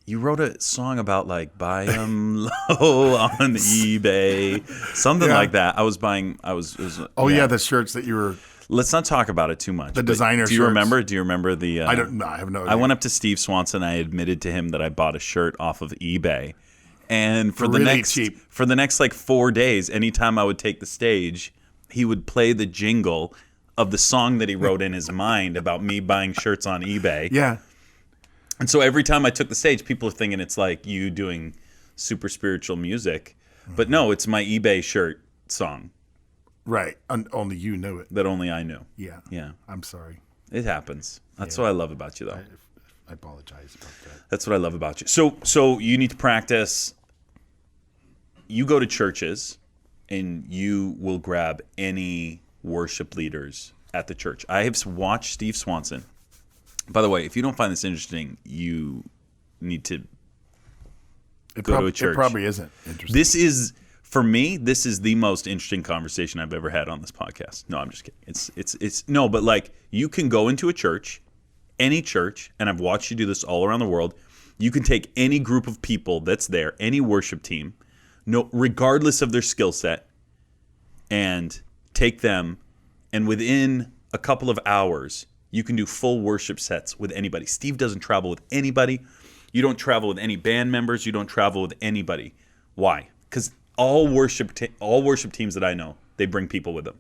You wrote a song about like buy them low on eBay, something like that. I was buying. The shirts that you were. Let's not talk about it too much. The designer. Do you remember? Do you remember the? I don't. No, I have no idea. I went up to Steve Swanson. I admitted to him that I bought a shirt off of eBay, and for the next like 4 days, anytime I would take the stage, he would play the jingle of the song that he wrote in his mind about me buying shirts on eBay. Yeah. And so every time I took the stage, people are thinking it's like you doing super spiritual music. But no, it's my eBay shirt song. Right. Only you know it. That only I knew. Yeah. Yeah. I'm sorry. It happens. That's what I love about you, though. I apologize about that. That's what I love about you. So you need to practice. You go to churches, and you will grab any worship leaders at the church. I have watched Steve Swanson. By the way, if you don't find this interesting, you need to go to a church. It probably isn't interesting. This is, for me, this is the most interesting conversation I've ever had on this podcast. No, I'm just kidding. It's no, but like you can go into a church, any church, and I've watched you do this all around the world. You can take any group of people that's there, any worship team, regardless of their skill set, and take them, and within a couple of hours, you can do full worship sets with anybody. Steve doesn't travel with anybody. You don't travel with any band members. You don't travel with anybody. Why? Because all worship teams that I know, they bring people with them.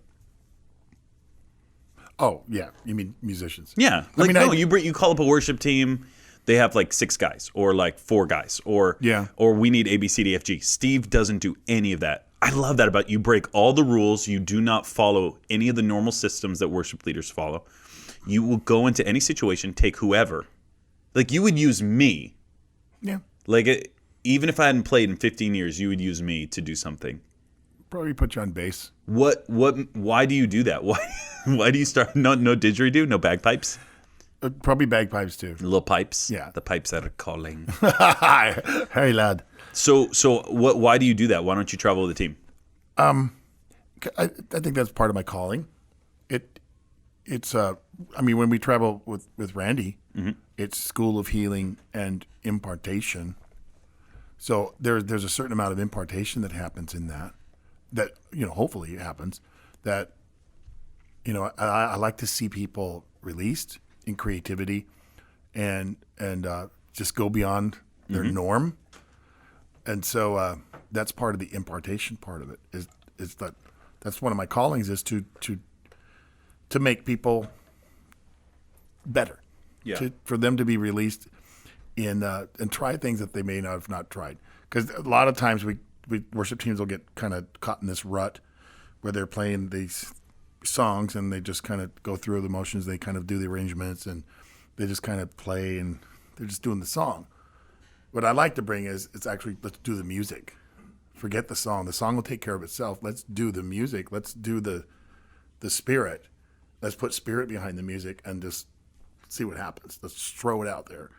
Oh yeah, you mean musicians? Yeah, you call up a worship team. They have like 6 guys or like 4 guys or we need A, B, C, D, F, G. Steve doesn't do any of that. I love that about you. You break all the rules. You do not follow any of the normal systems that worship leaders follow. You will go into any situation, take whoever. Like you would use me. Yeah. Like even if I hadn't played in 15 years, you would use me to do something. Probably put you on bass. Why do you do that? Why do you start no didgeridoo, no bagpipes? Probably bagpipes too. Little pipes? Yeah. The pipes that are calling. Hey lad. So why do you do that? Why don't you travel with a team? I think that's part of my calling. It's when we travel with Randy, it's School of Healing and impartation. So there's a certain amount of impartation that happens in that hopefully it happens. That I like to see people released in creativity and just go beyond their norm. And so that's part of the impartation part of it. Is that's one of my callings is to make people better, for them to be released in and try things that they may not have not tried. Because a lot of times we worship teams will get kind of caught in this rut where they're playing these songs and they just kind of go through the motions. They kind of do the arrangements and they just kind of play and they're just doing the song. What I like to bring is it's actually let's do the music. Forget the song. The song will take care of itself. Let's do the music. Let's do the spirit. Let's put spirit behind the music and just see what happens. Let's throw it out there.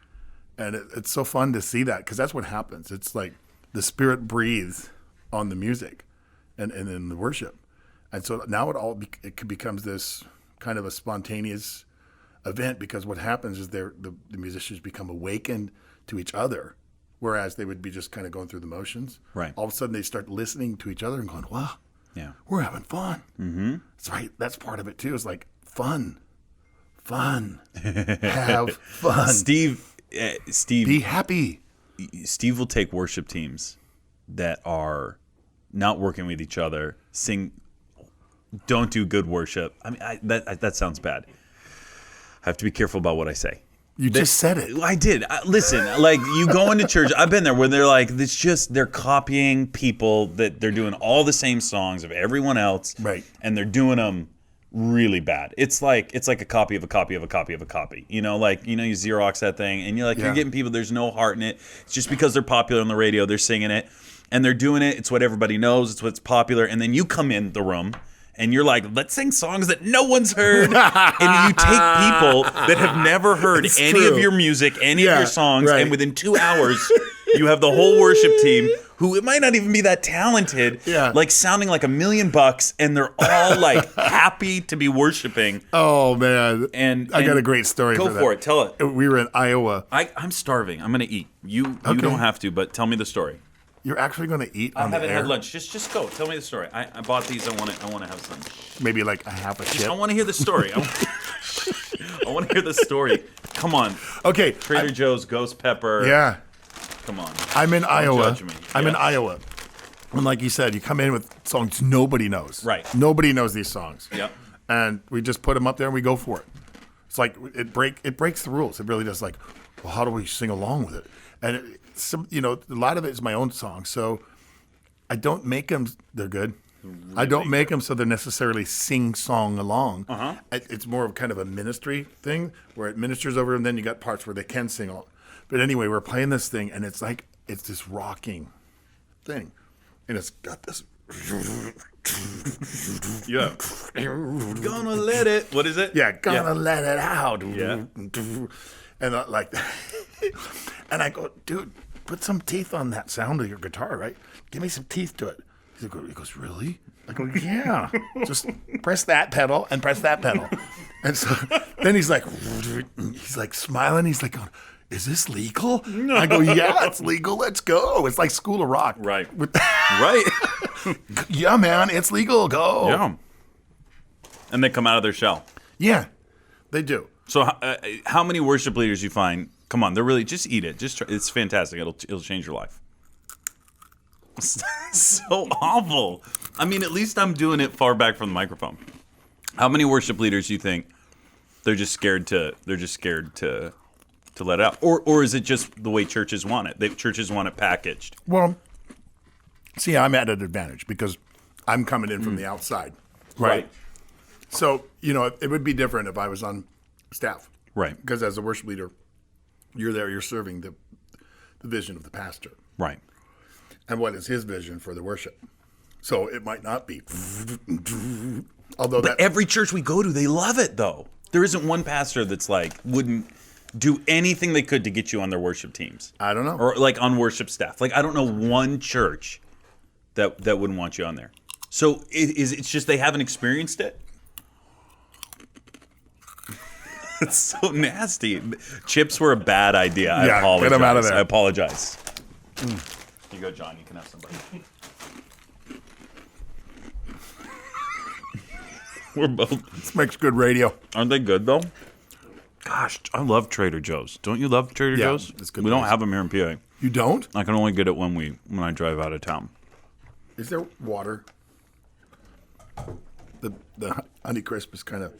And it's so fun to see that because that's what happens. It's like the spirit breathes on the music and in the worship. And so now it becomes this kind of a spontaneous event because what happens is the musicians become awakened to each other, whereas they would be just kind of going through the motions. Right. All of a sudden they start listening to each other and going, wow, yeah, we're having fun. Mm-hmm. That's right. That's part of it too. It's like fun, have fun. Steve, be happy. Steve will take worship teams that are not working with each other, don't do good worship. I mean, that sounds bad. I have to be careful about what I say. You just said it. I did. Listen, like you go into church, I've been there where they're like, they're copying people that they're doing all the same songs of everyone else. Right. And they're doing them really bad. It's like a copy of a copy of a copy of a copy. You Xerox that thing, and you're getting people. There's no heart in it. It's just because they're popular on the radio, they're singing it, and they're doing it. It's what everybody knows. It's what's popular. And then you come in the room, and you're like, let's sing songs that no one's heard. And you take people that have never heard any of your music, any of your songs, and within 2 hours, you have the whole worship team. Who it might not even be that talented, sounding like $1 million, and they're all happy to be worshiping. Oh man! And I got a great story. Go for it. Tell it. We were in Iowa. I'm starving. I'm gonna eat. You don't have to, but tell me the story. You're actually gonna eat on the air? I haven't had lunch. Just go. Tell me the story. I bought these. I want to have some. Maybe like a half a chip. I want to hear the story. I want to hear the story. Come on. Okay. Trader Joe's ghost pepper. Yeah. Come on. I'm in Iowa. I'm in Iowa. And like you said, you come in with songs nobody knows. Right. Nobody knows these songs. Yep. And we just put them up there and we go for it. It's like it breaks the rules. It really does. Like, well, how do we sing along with it? And a lot of it is my own songs. So I don't make them. They're good. Really I don't make them so they're necessarily sing-song along. Uh-huh. It's more of kind of a ministry thing where it ministers over, and then you got parts where they can sing along. But anyway, we're playing this thing, and it's this rocking thing. And it's got this. Yeah. Gonna let it. What is it? Yeah, gonna let it out. Yeah. And and I go, dude, put some teeth on that sound of your guitar, right? Give me some teeth to it. He goes, really? I go, yeah. Just press that pedal and press that pedal. And so then he's like smiling. He's like, is this legal? I go, yeah, it's legal. Let's go. It's like School of Rock. Right. Right. Yeah, man, it's legal. Go. Yeah. And they come out of their shell. Yeah, they do. So how many worship leaders you find, come on, they're really, just eat it. Just try, it's fantastic. It'll change your life. So awful. I mean, at least I'm doing it far back from the microphone. How many worship leaders do you think they're just scared to let it out? Or is it just the way churches want it? Churches want it packaged. Well, see, I'm at an advantage because I'm coming in from the outside. Right. So, it would be different if I was on staff. Right. Because as a worship leader, you're there, you're serving the vision of the pastor. Right. And what is his vision for the worship? So it might not be. But every church we go to, they love it, though. There isn't one pastor that's wouldn't do anything they could to get you on their worship teams. I don't know. Or on worship staff. I don't know one church that wouldn't want you on there. So it's just they haven't experienced it. It's so nasty. Chips were a bad idea. I apologize. Get them out of there. I apologize. Here you go, John. You can have somebody. We're both. This makes good radio. Aren't they good, though? Gosh, I love Trader Joe's. Don't you love Trader Joe's? It's good. We don't have them here in PA. You don't? I can only get it when I drive out of town. Is there water? The Honey Crisp is kind of.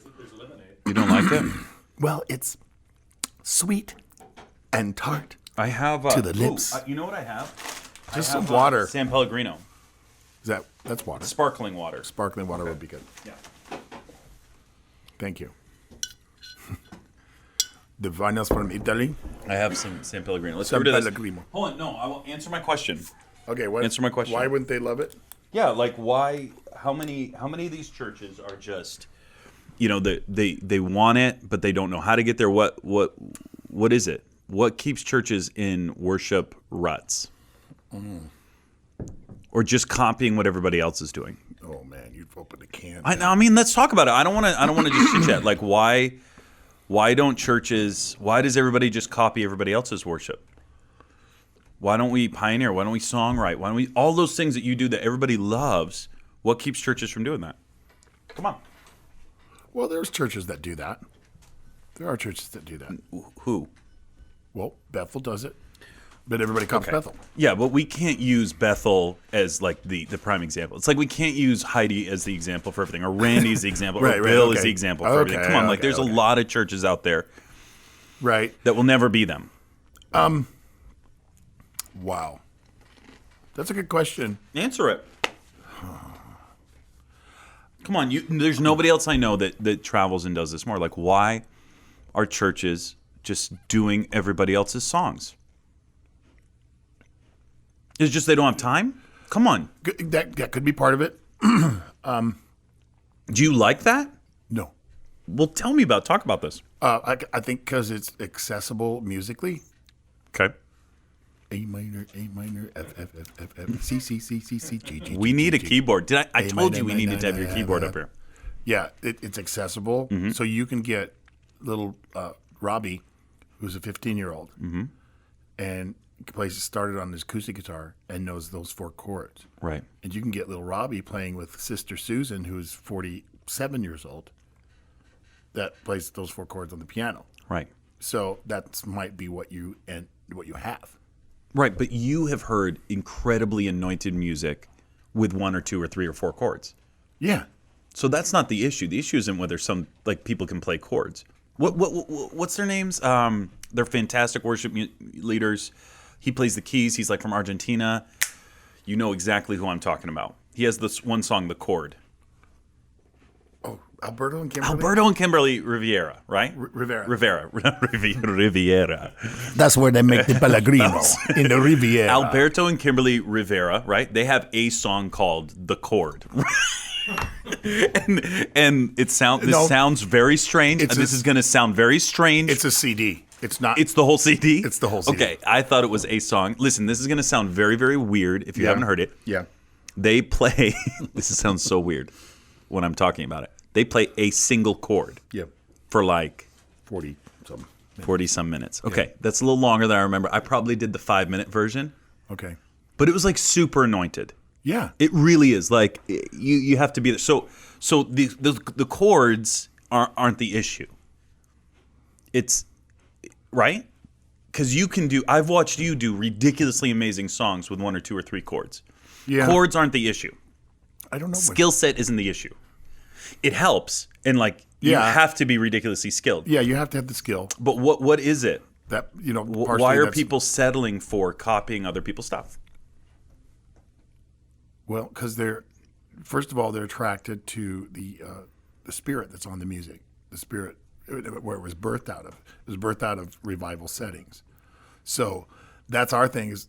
You don't like it? Well, it's sweet and tart. I have to the lips. You know what I have? Just some water. San Pellegrino. That's water? Sparkling water. Sparkling water would be good. Yeah. Thank you. The vinyls from Italy. I have some San Pellegrino. Let's San get rid of Pellegrino. this. Hold on, no. I will answer my question. Okay, answer my question. Why wouldn't they love it? Yeah, why? How many of these churches are just, they want it, but they don't know how to get there? What is it? What keeps churches in worship ruts? Or just copying what everybody else is doing? Oh man, you've opened a can. I mean, let's talk about it. I don't want to just chit chat. Why does everybody just copy everybody else's worship? Why don't we pioneer? Why don't we songwrite? Why don't we all those things that you do that everybody loves? What keeps churches from doing that? Come on. Well, there's churches that do that. There are churches that do that. Who? Well, Bethel does it. But everybody comes Bethel. Yeah, but we can't use Bethel as the prime example. It's like we can't use Heidi as the example for everything, or Randy as the example, or Bill as the example for everything. Come on, there's a lot of churches out there, right, that will never be them. Wow, that's a good question. Answer it. Come on, there's nobody else I know that travels and does this more. Like, why are churches just doing everybody else's songs? It's just they don't have time? Come on. That could be part of it. Do you like that? No. Well, talk about this. I think because it's accessible musically. Okay. A minor, F, F, F, F, F, C, C, C, C, C, G, G. We need a keyboard. I told minor, you we needed to have your keyboard up here. Yeah, it's accessible. So you can get little Robbie, who's a 15-year-old, and started on his acoustic guitar and knows those 4 chords. Right. And you can get little Robbie playing with Sister Susan, who's 47 years old, that plays those 4 chords on the piano. Right. So that might be what you have. Right, but you have heard incredibly anointed music with 1 or 2 or 3 or 4 chords. Yeah. So that's not the issue. The issue isn't whether some people can play chords. What's their names? They're fantastic worship leaders. He plays the keys. He's like from Argentina. You know exactly who I'm talking about. He has this one song, The Chord. Oh, Alberto and Kimberly? Alberto and Kimberly Riviera, right? Rivera. Riviera. That's where they make the Pellegrino, in the Riviera. Alberto and Kimberly Rivera, right? They have a song called The Chord. and this sounds very strange. This is going to sound very strange. It's a CD. It's not. It's the whole CD? It's the whole CD. Okay, I thought it was a song. Listen, this is going to sound very, very weird if you haven't heard it. Yeah. They play, this sounds so weird when I'm talking about it. They play a single chord for like 40-some minutes. Okay, that's a little longer than I remember. I probably did the 5-minute version. Okay. But it was like super anointed. Yeah. It really is. Like, you have to be there. So the chords aren't the issue. It's, right? Because I've watched you do ridiculously amazing songs with 1 or 2 or 3 chords. Yeah. Chords aren't the issue. I don't know. Skill set isn't the issue. It helps, and you have to be ridiculously skilled. Yeah, you have to have the skill. But what is it? That why are people settling for copying other people's stuff? Well, because first of all, they're attracted to the spirit that's on the music, the spirit where it was birthed out of. It was birthed out of revival settings. So that's our thing is,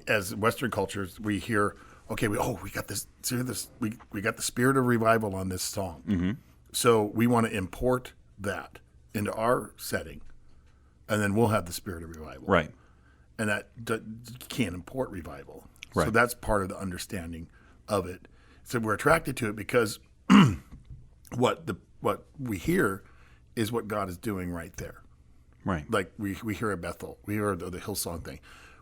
as Western cultures, we hear, okay, we got this, we got the spirit of revival on this song. Mm-hmm. So we want to import that into our setting, and then we'll have the spirit of revival. Right. And that you can't import revival. Right. So that's part of the understanding of it. So we're attracted to it because what we hear is what God is doing right there. Right. Like we hear at Bethel, we hear the Hillsong thing.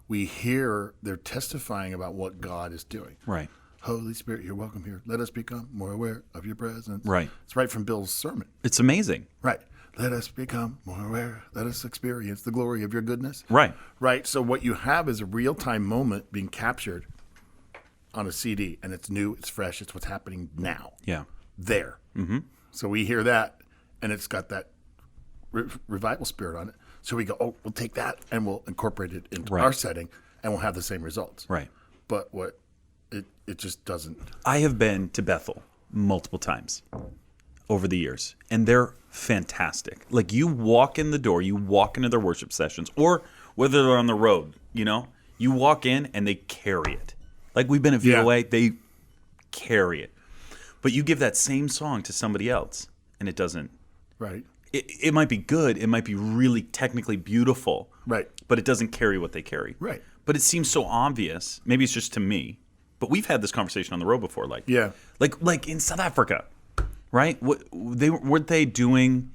We hear they're testifying about what God is doing. Right. Holy Spirit, you're welcome here. Let us become more aware of your presence. Right. It's right from Bill's sermon. It's amazing. Right. Let us become more aware. Let us experience the glory of your goodness. Right. Right. So what you have is a real-time moment being captured on a CD, and it's new, it's fresh, it's what's happening now. Yeah. There. Mm-hmm. So we hear that, and it's got that revival spirit on it. So we go, we'll take that, and we'll incorporate it into our setting, and we'll have the same results. Right. But it just doesn't. I have been to Bethel multiple times over the years, and they're fantastic. Like, you walk in the door, you walk into their worship sessions, or whether they're on the road, you walk in and they carry it. Like, we've been at VOA, they carry it. But you give that same song to somebody else, and it doesn't. Right. It might be good, it might be really technically beautiful, right? But it doesn't carry what they carry. Right. But it seems so obvious. Maybe it's just to me. But we've had this conversation on the road before. Like in South Africa, right? Weren't they doing?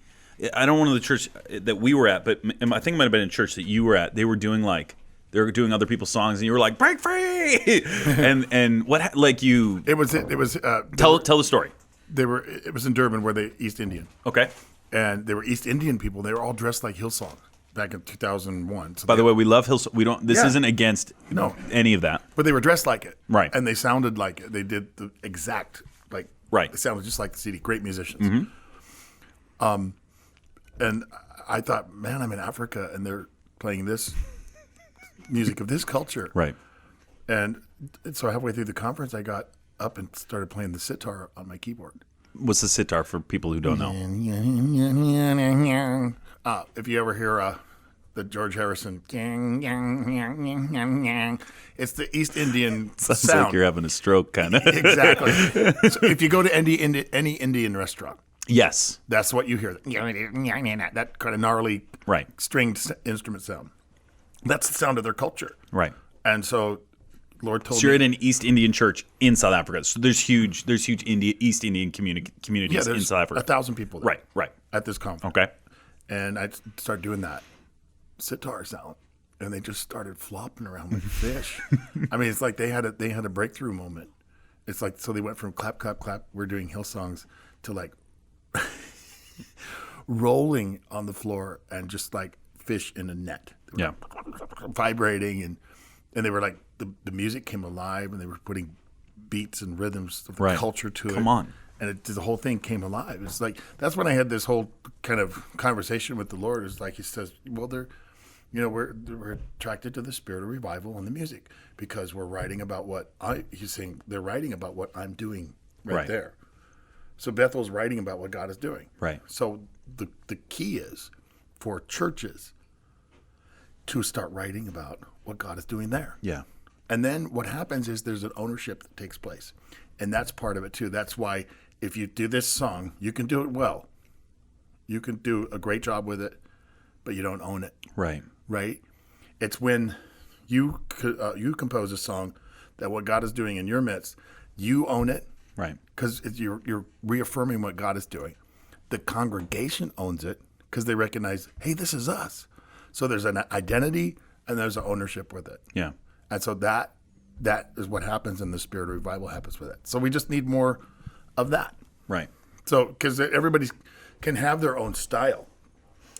I don't know the church that we were at, but I think it might have been a church that you were at. They were doing other people's songs, and you were like, "Break free!" and what you? It was. Tell the story. It was in Durban, where they East Indian. Okay. And they were East Indian people. They were all dressed like Hillsong back in 2001. So by the way, we love Hillsong. We don't. This isn't against any of that. But they were dressed like it, right? And they sounded like it. They did the exact right. They sounded just like the CD. Great musicians. Mm-hmm. And I thought, man, I'm in Africa, and they're playing this music of this culture, right? And so halfway through the conference, I got up and started playing the sitar on my keyboard. What's the sitar for people who don't know? If you ever hear the George Harrison, it's the East Indian Sounds sound. like you're having a stroke, kind of. Exactly. So if you go to any Indian restaurant, Yes. that's what you hear. That kind of gnarly Right. stringed instrument sound. That's the sound of their culture. Right. And so Lord told So you're me. at an East Indian church in South Africa. So there's huge East Indian communities there's in South Africa. 1,000 people there Right. at this conference. Okay. And I started doing that sitar sound, and they just started flopping around like fish. I mean, it's like they had a breakthrough moment. It's like, so they went from clap, clap, clap, we're doing Hillsongs, to like rolling on the floor and just like fish in a net. They were vibrating, and they were like, the music came alive, and they were putting beats and rhythms of culture to it. Come on. And the whole thing came alive. It's like, that's when I had this whole kind of conversation with the Lord. It's like, he says, well, we're attracted to the spirit of revival and the music because we're writing about he's saying they're writing about what I'm doing right there. So Bethel's writing about what God is doing. Right. So the key is for churches to start writing about what God is doing there. Yeah. And then what happens is there's an ownership that takes place. And that's part of it too. That's why if you do this song, you can do it well. You can do a great job with it, but you don't own it. Right. Right? It's when you compose a song that what God is doing in your midst, you own it. Right. Because you're reaffirming what God is doing. The congregation owns it because they recognize, hey, this is us. So there's an identity and there's an ownership with it. Yeah. And so that is what happens, and the spirit of revival happens with it. So we just need more of that. Right. So because everybody can have their own style,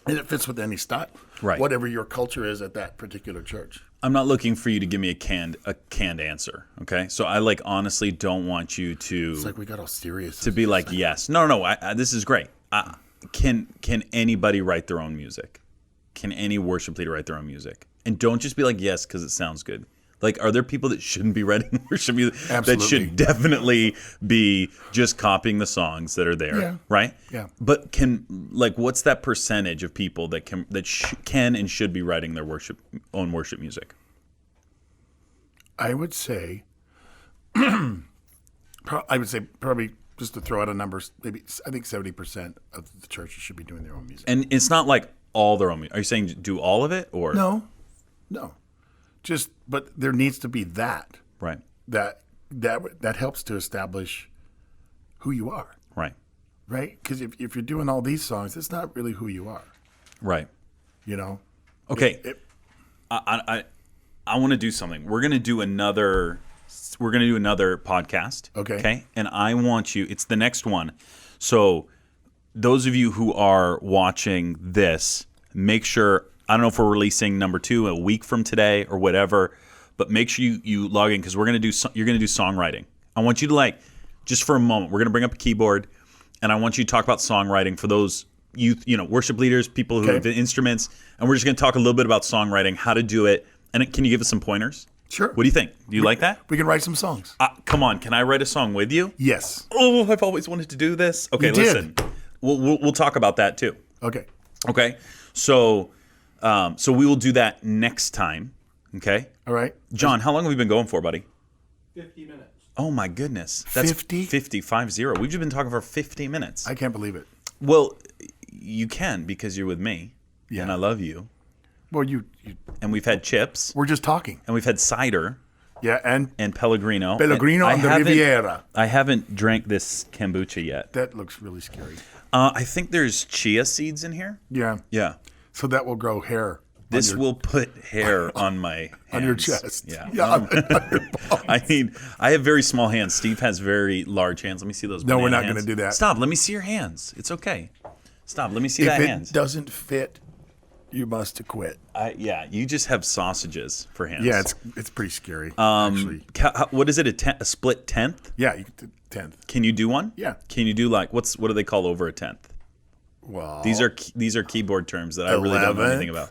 and it fits with any style. Right. Whatever your culture is at that particular church. I'm not looking for you to give me a canned answer. Okay. So I honestly don't want you to. It's like we got all serious. To be like, yes. No. This is great. Can anybody write their own music? Can any worship leader write their own music? And don't just be like, yes, because it sounds good. Like, are there people that shouldn't be writing worship music? Absolutely. That should definitely be just copying the songs that are there, right? Yeah. But what's that percentage of people that can and should be writing their own worship music? I would say probably, just to throw out a number, maybe I think 70% of the churches should be doing their own music. And it's not like all their own music. Are you saying do all of it, or No. But there needs to be that. Right. That helps to establish who you are. Right. Right? Because if you're doing all these songs, it's not really who you are. Right. You know? Okay. I want to do something. We're gonna do another podcast. Okay. Okay. And I want you. It's the next one. So those of you who are watching this, make sure. I don't know if we're releasing number 2 a week from today or whatever, but make sure you log in because you're gonna do songwriting. I want you to just for a moment. We're gonna bring up a keyboard, and I want you to talk about songwriting for those youth, worship leaders, people who have instruments, and we're just gonna talk a little bit about songwriting, how to do it, and can you give us some pointers? Sure. What do you think? Do you like that? We can write some songs. Come on, can I write a song with you? Yes. Oh, I've always wanted to do this. Okay, listen. We'll talk about that too. Okay. Okay. So we will do that next time. Okay. All right. John, how long have we been going for, buddy? 50 minutes. Oh my goodness. That's 50? 50. We've just been talking for 50 minutes. I can't believe it. Well, you can because you're with me. Yeah. And I love you. Well, you And we've had chips. we're just talking. And we've had cider Yeah, and Pellegrino. Pellegrino And on the Riviera. I haven't drank this kombucha yet. That looks really scary. I think there's chia seeds in here. Yeah. Yeah. So that will grow hair. This will put hair on my hands. On your chest. Yeah. on your palm. I have very small hands. Steve has very large hands. Let me see those. No, we're banana not hands. going to do that. Stop. Let me see your hands. It's okay. Stop. Let me see If that it hands. doesn't fit, you must quit. Yeah. You just have sausages for hands. Yeah, it's pretty scary, actually. What is it? A split tenth? Yeah, you could do 10th. Can you do one? Yeah. Can you do what do they call over a tenth? Well, These are keyboard terms that I really don't know 11th? anything about.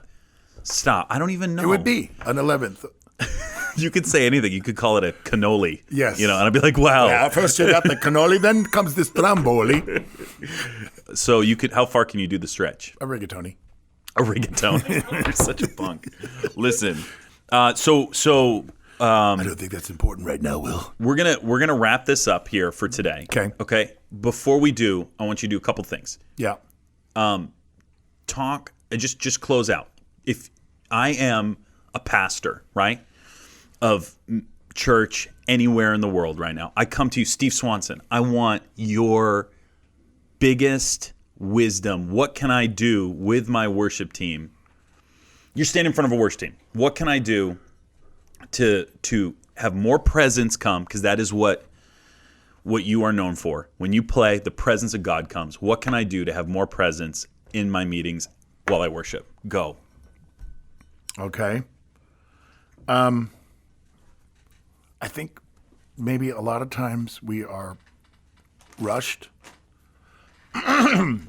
Stop. I don't even know. It would be an 11th. You could say anything. You could call it a cannoli. Yes. And I'd be like, wow. Yeah, first you got the cannoli, then comes this tramboli. So how far can you do the stretch? A rigatoni. A rigatoni. You're such a punk. Listen, I don't think that's important right now, Will. we're gonna wrap this up here for today. Okay. Okay. Before we do, I want you to do a couple things. Yeah. Talk and just close out. If I am a pastor, right, of church anywhere in the world right now, I come to you, Steve Swanson. I want your biggest wisdom. What can I do with my worship team? You're standing in front of a worship team. What can I do to have more presence come? Because that is what you are known for. When you play, the presence of God comes. What can I do to have more presence in my meetings while I worship? Go. Okay. I think maybe a lot of times we are rushed. So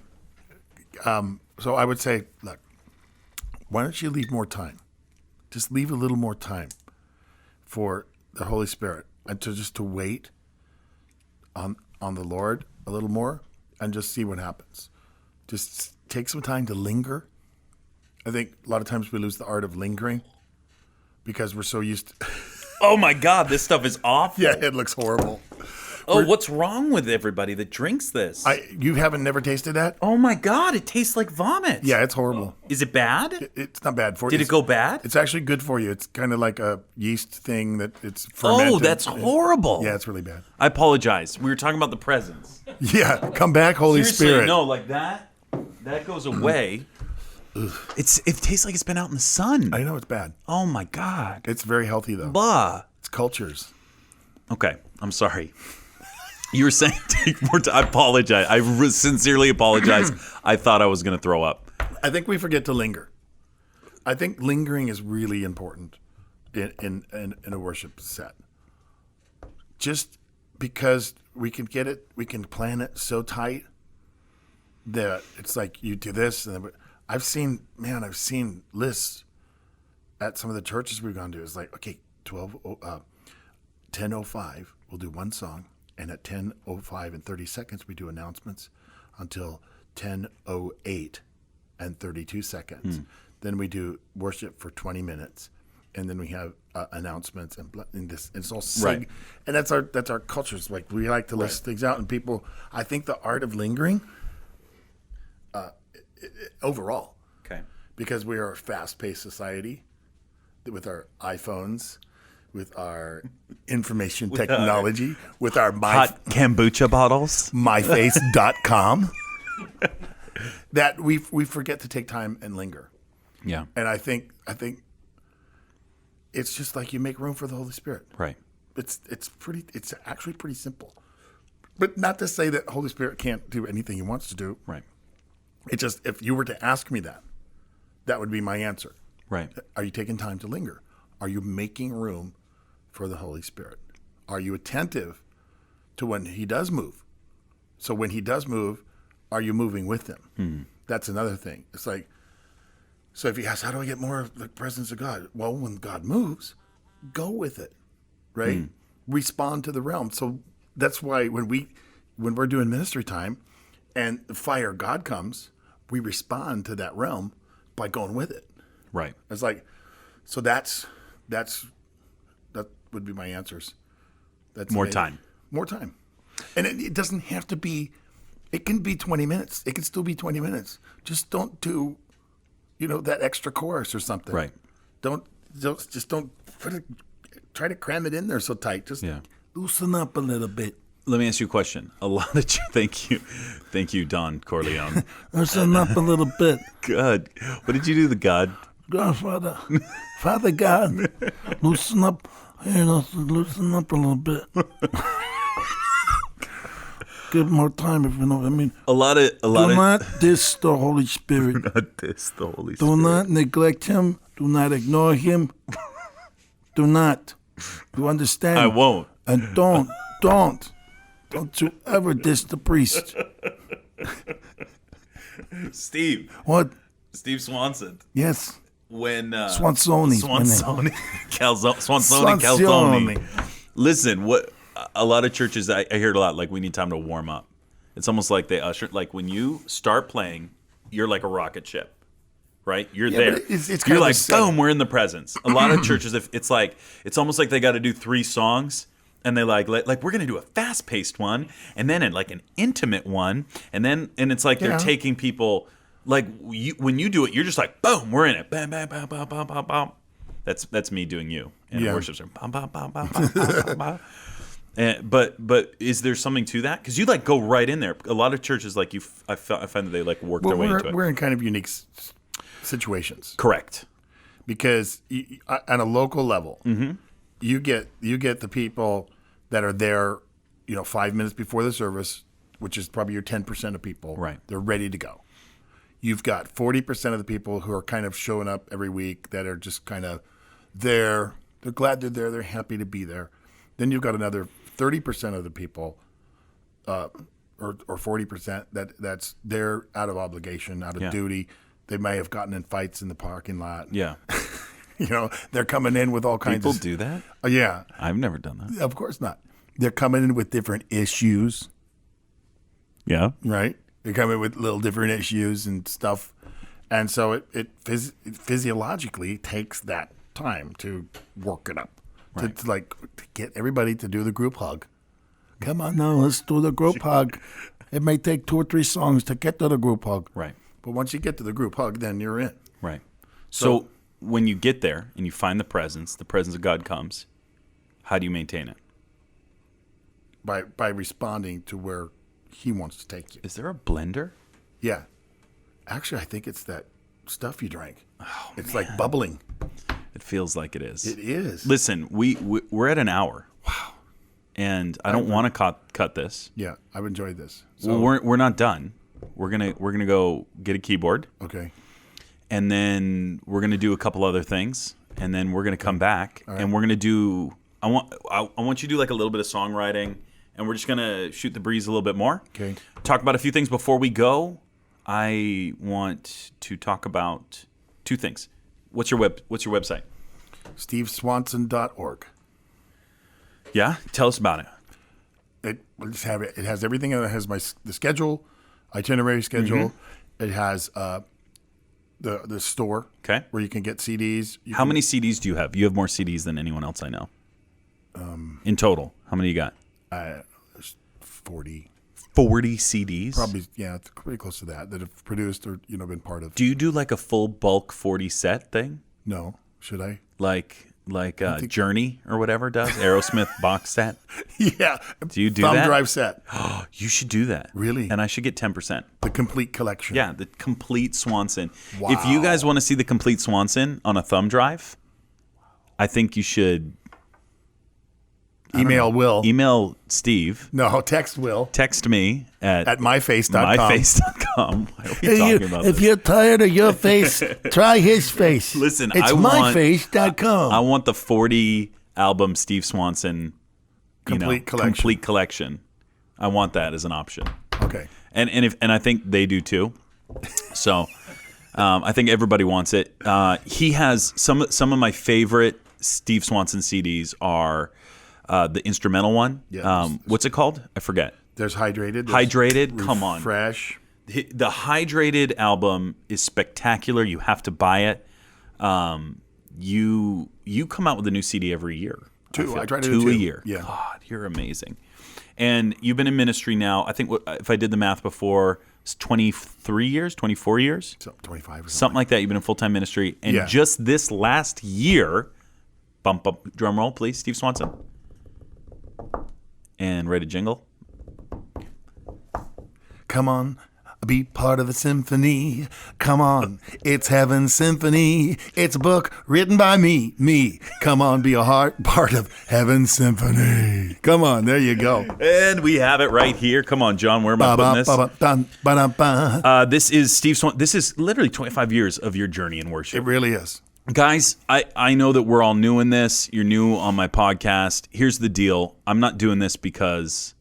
I would say, look, why don't you leave more time? Just leave a little more time for the Holy Spirit and to wait on the Lord a little more and just see what happens. Just take some time to linger. I think a lot of times we lose the art of lingering because we're so used to... Oh my God, this stuff is awful. Yeah, it looks horrible. What's wrong with everybody that drinks this? You haven't never tasted that? Oh my God, it tastes like vomit. Yeah, it's horrible. Is it bad? It's not bad for you. Did it go bad? It's actually good for you. It's kind of like a yeast thing that it's fermented. Oh, that's horrible. Yeah, it's really bad. I apologize. We were talking about the presence. Yeah, come back, Holy Seriously, Spirit. no, like that goes away. It tastes like it's been out in the sun. I know it's bad. Oh my God. It's very healthy though. Blah. It's cultures. Okay, I'm sorry. You were saying take more time. I apologize. I sincerely apologize. I thought I was going to throw up. I think we forget to linger. I think lingering is really important in a worship set. Just because we can get it, we can plan it so tight that it's like you do this, and then I've seen lists at some of the churches we've gone to. It's like, okay, 10:05, we'll do one song, and at 10:05 and 30 seconds we do announcements until 10:08 and 32 seconds. Then we do worship for 20 minutes, and then we have announcements and this. And it's all right. And that's our culture. It's like we like to list things out, and people. I think the art of lingering. Overall, okay, because we are a fast-paced society with our iPhones, with our information technology, with our hot kombucha bottles, myface.com, that we forget to take time and linger. Yeah, and I think it's just like you make room for the Holy Spirit. Right. It's actually pretty simple, but not to say that Holy Spirit can't do anything He wants to do. Right. It's just, if you were to ask me that would be my answer. Right. Are you taking time to linger? Are you making room for the Holy Spirit? Are you attentive to when He does move? So when He does move, are you moving with Him? Mm-hmm. That's another thing. It's like, so if you ask, how do I get more of the presence of God? Well, when God moves, go with it, right? Respond to the realm. So that's why when we're doing ministry time and the fire of God comes, we respond to that realm by going with it. Right. It's like, so that would be my answers. That's more amazing. time. More time. And it doesn't have to be, it can be 20 minutes. It can still be 20 minutes. Just don't do, that extra chorus or something. Right. Don't try to cram it in there so tight. Just loosen up a little bit. Let me ask you a question. Thank you, Don Corleone. Loosen up a little bit. Good. What did you do to God? Godfather, Father God, loosen up. Loosen up a little bit. Give more time, if you know what I mean. Do not diss the Holy Spirit. Do not diss the Holy Spirit. Do not neglect Him. Do not ignore Him. Do not. You understand? I won't. And don't you ever diss the priest. Steve. What? Steve Swanson. Yes. When Swansoni. Swansone, Calzone. Listen, what a lot of churches, I hear it a lot, like we need time to warm up. It's almost like they usher, like when you start playing, you're like a rocket ship, right? You're there. It's you're like, boom, we're in the presence. A lot of churches, it's almost like they got to do 3 songs. And they like we're gonna do a fast-paced one, and then like an intimate one, and it's like they're taking people like when you do it, you're just like boom, we're in it, bam, bam, bam, bam, bam, bam, bam. That's me doing you in worship service, bam, bam, bam, bam, bam, bam, bam. But is there something to that? Because you like go right in there. A lot of churches like I find that they like work their way into it. We're in kind of unique situations, correct? Because on a local level, you get the people that are there, 5 minutes before the service, which is probably your 10% of people. Right. They're ready to go. You've got 40% of the people who are kind of showing up every week that are just kind of there. They're glad they're there. They're happy to be there. Then you've got another 30% of the people, or 40% that's there out of obligation, out of duty. They may have gotten in fights in the parking lot. Yeah. They're coming in with all kinds of... People do that? Yeah. I've never done that. Of course not. They're coming in with different issues. Yeah. Right? They're coming with little different issues and stuff. And so it physiologically takes that time to work it up. Right. To get everybody to do the group hug. Come on now, let's do the group hug. It may take 2 or 3 songs to get to the group hug. Right. But once you get to the group hug, then you're in. Right. So when you get there and you find the presence of God comes, how do you maintain it? By responding to where he wants to take you. Is there a blender? Yeah. Actually, I think it's that stuff you drank. It's like bubbling. It feels like it is. It is. Listen, we're at an hour. Wow. And I don't want to cut this. Yeah, I've enjoyed this. So, well, we're not done. We're gonna go get a keyboard. Okay. And then we're going to do a couple other things, and then we're going to come back, and we're going to do. I want you to do like a little bit of songwriting, and we're just going to shoot the breeze a little bit more. Okay. Talk about a few things before we go. I want to talk about 2 things. What's your website? SteveSwanson.org. Yeah, tell us about it. It has everything. It has the schedule, itinerary schedule. It has the store, where you can get CDs. How many CDs do you have? You have more CDs than anyone else I know. In total, how many you got? 40. 40 CDs? Probably, yeah, pretty close to that have produced or been part of. Do you do like a full bulk 40 set thing? No, should I? Like Journey or whatever does Aerosmith box set. Yeah. Do you do thumb that? Drive set? You should do that. Really? And I should get 10%. The complete collection. Yeah, the complete Swanson. Wow. If you guys want to see the complete Swanson on a thumb drive, I think you should email Will. Email Steve. No, text Will. Text me at myface.com. Myface.com. Why are we talking about this? If you're tired of your face, try his face. Listen, it's myface.com. I want the 40 album Steve Swanson complete collection. I want that as an option. Okay. And I think they do too. So I think everybody wants it. He has some of my favorite Steve Swanson CDs are the instrumental one. Yeah, what's it called? I forget. There's Hydrated. Hydrated. Come on. Fresh. The Hydrated album is spectacular. You have to buy it. You come out with a new CD every year. I try to do 2 a year. Yeah. God, you're amazing. And you've been in ministry now, I think if I did the math before, it's 23 years, 24 years? 25 or something like that. You've been in full-time ministry. And just this last year, bump up, drum roll, please, Steve Swanson. And ready to jingle. Come on, be part of the symphony. Come on, it's Heaven's Symphony. It's a book written by me. Come on, be a part of Heaven's Symphony. Come on, there you go. And we have it right here. Come on, John, where am I putting this? This is Steve Swanson. This is literally 25 years of your journey in worship. It really is. Guys, I know that we're all new in this. You're new on my podcast. Here's the deal. I'm not doing this because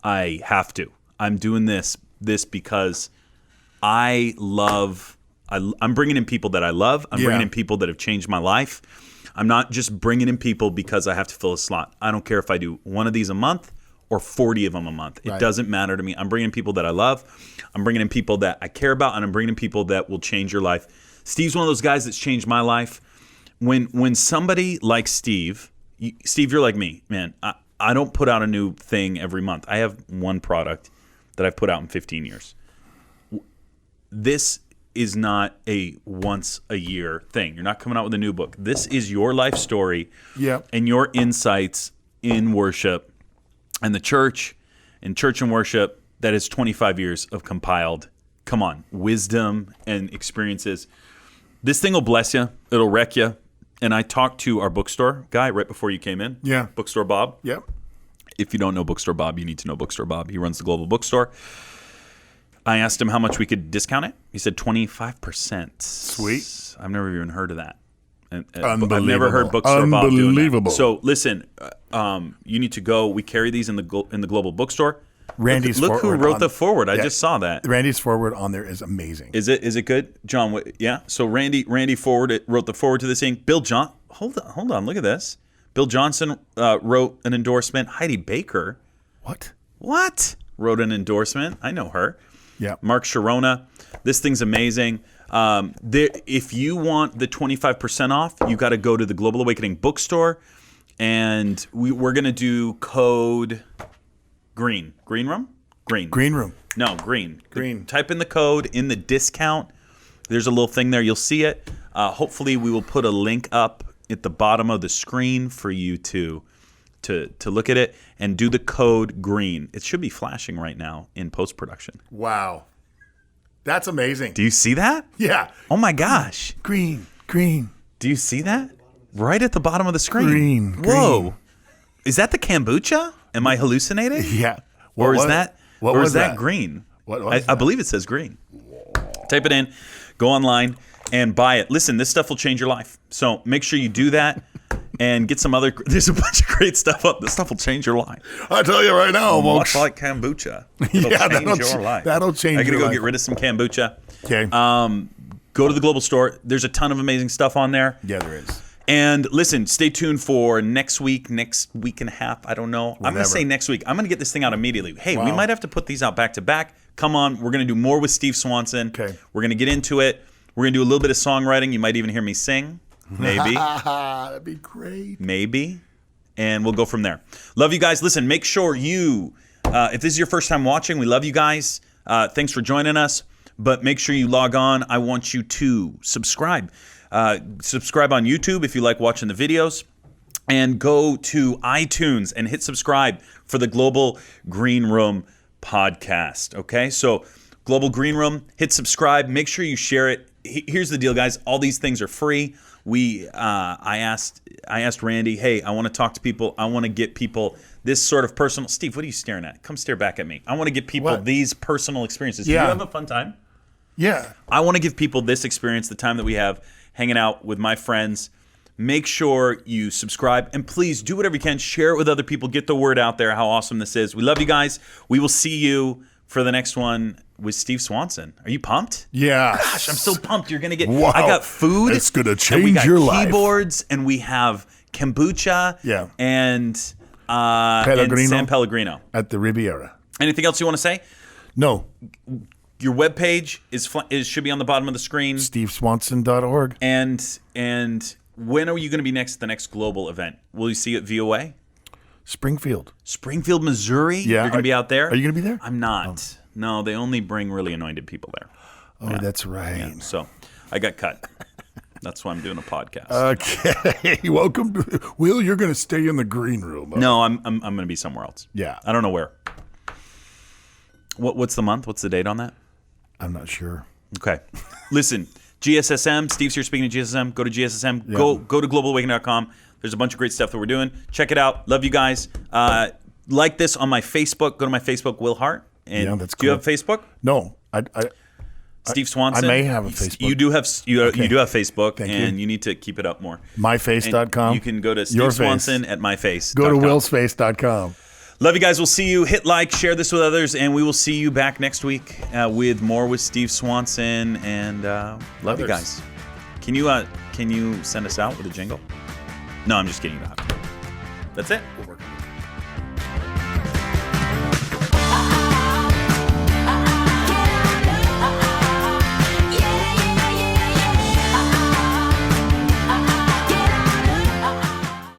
I have to. I'm doing this because I'm bringing in people that I love. I'm bringing in people that have changed my life. I'm not just bringing in people because I have to fill a slot. I don't care if I do one of these a month or 40 of them a month. It doesn't matter to me. I'm bringing in people that I love. I'm bringing in people that I care about, and I'm bringing in people that will change your life. Steve's one of those guys that's changed my life. When somebody like Steve, you're like me, man. I don't put out a new thing every month. I have one product that I've put out in 15 years. This is not a once a year thing. You're not coming out with a new book. This is your life story and your insights in worship and the church and worship that is 25 years of compiled, come on, wisdom and experiences. This thing will bless you. It'll wreck you. And I talked to our bookstore guy right before you came in. Yeah. Bookstore Bob. Yep. If you don't know Bookstore Bob, you need to know Bookstore Bob. He runs the global bookstore. I asked him how much we could discount it. He said 25%. Sweet. I've never even heard of that. Unbelievable. I've never heard Bookstore Bob doing that. So listen, you need to go. We carry these in the global bookstore. Randy's look who wrote the forward. I just saw that. Randy's forward on there is amazing. Is it good, John? Yeah. So Randy wrote the forward to this thing. Bill John. Hold on. Look at this. Bill Johnson wrote an endorsement. Heidi Baker. What? Wrote an endorsement. I know her. Yeah. Mark Sharona. This thing's amazing. If you want the 25% off, you got to go to the Global Awakening bookstore, and we're going to do code green. Green room? Green room. No, green. Type in the code in the discount. There's a little thing there. You'll see it. Hopefully, we will put a link up at the bottom of the screen for you to look at it and do the code green. It should be flashing right now in post-production. Wow. That's amazing. Do you see that? Yeah. Oh my gosh. Green. Do you see that? Right at the bottom of the screen. Green. Whoa. Is that the kombucha? Am I hallucinating? Yeah. Or is that green? What was I believe it says green. Type it in, go online, and buy it. Listen, this stuff will change your life. So make sure you do that and get some other. There's a bunch of great stuff up. This stuff will change your life. I tell you right now, much like kombucha. It'll change your life. That'll change your life. I gotta go get rid of some kombucha. Okay. Go to the global store. There's a ton of amazing stuff on there. Yeah, there is. And listen, stay tuned for next week and a half. I don't know. I'm going to say next week. I'm going to get this thing out immediately. Hey, we might have to put these out back to back. Come on. We're going to do more with Steve Swanson. Okay. We're going to get into it. We're going to do a little bit of songwriting. You might even hear me sing. Maybe. That'd be great. Maybe. And we'll go from there. Love you guys. Listen, make sure you, if this is your first time watching, we love you guys. Thanks for joining us. But make sure you log on. I want you to subscribe. Subscribe on YouTube if you like watching the videos, and go to iTunes and hit subscribe for the Global Green Room podcast. Okay, so Global Green Room, hit subscribe. Make sure you share it. Here's the deal, guys. All these things are free. I asked Randy, hey, I want to talk to people. I want to get people this sort of personal. Steve, what are you staring at? Come stare back at me. I want to get people these personal experiences. Yeah. Do you have a fun time? Yeah. I want to give people this experience, the time that we have hanging out with my friends. Make sure you subscribe, and please do whatever you can. Share it with other people. Get the word out there how awesome this is. We love you guys. We will see you for the next one with Steve Swanson. Are you pumped? Yeah. Gosh, I'm so pumped. You're going to get... Wow. I got food. It's going to change your life. We got keyboards, and we have kombucha and San Pellegrino. At the Riviera. Anything else you want to say? No. Your webpage should be on the bottom of the screen. SteveSwanson.org. And when are you going to be next at the next global event? Will you see it VOA? Springfield, Missouri? Yeah. You're going to be out there? Are you going to be there? I'm not. Oh. No, they only bring really anointed people there. Oh, that's right. Yeah, so I got cut. That's why I'm doing a podcast. Okay. Welcome to... Will, you're going to stay in the green room. No, I'm going to be somewhere else. Yeah. I don't know where. What's the month? What's the date on that? I'm not sure. Okay. Listen, GSSM. Steve's here speaking to GSSM. Go to GSSM. Yeah. Go to globalawakening.com. There's a bunch of great stuff that we're doing. Check it out. Love you guys. Like this on my Facebook. Go to my Facebook, Will Hart. And that's cool. Do you have Facebook? No. Steve Swanson. I may have a Facebook. You do have Facebook, and you need to keep it up more. Myface.com. And you can go to Steve Swanson at myface. Go to willsface.com. Love you guys. We'll see you. Hit like, share this with others, and we will see you back next week with more with Steve Swanson. And love you guys. Can you send us out with a jingle? No, I'm just kidding. You don't have to. That's it.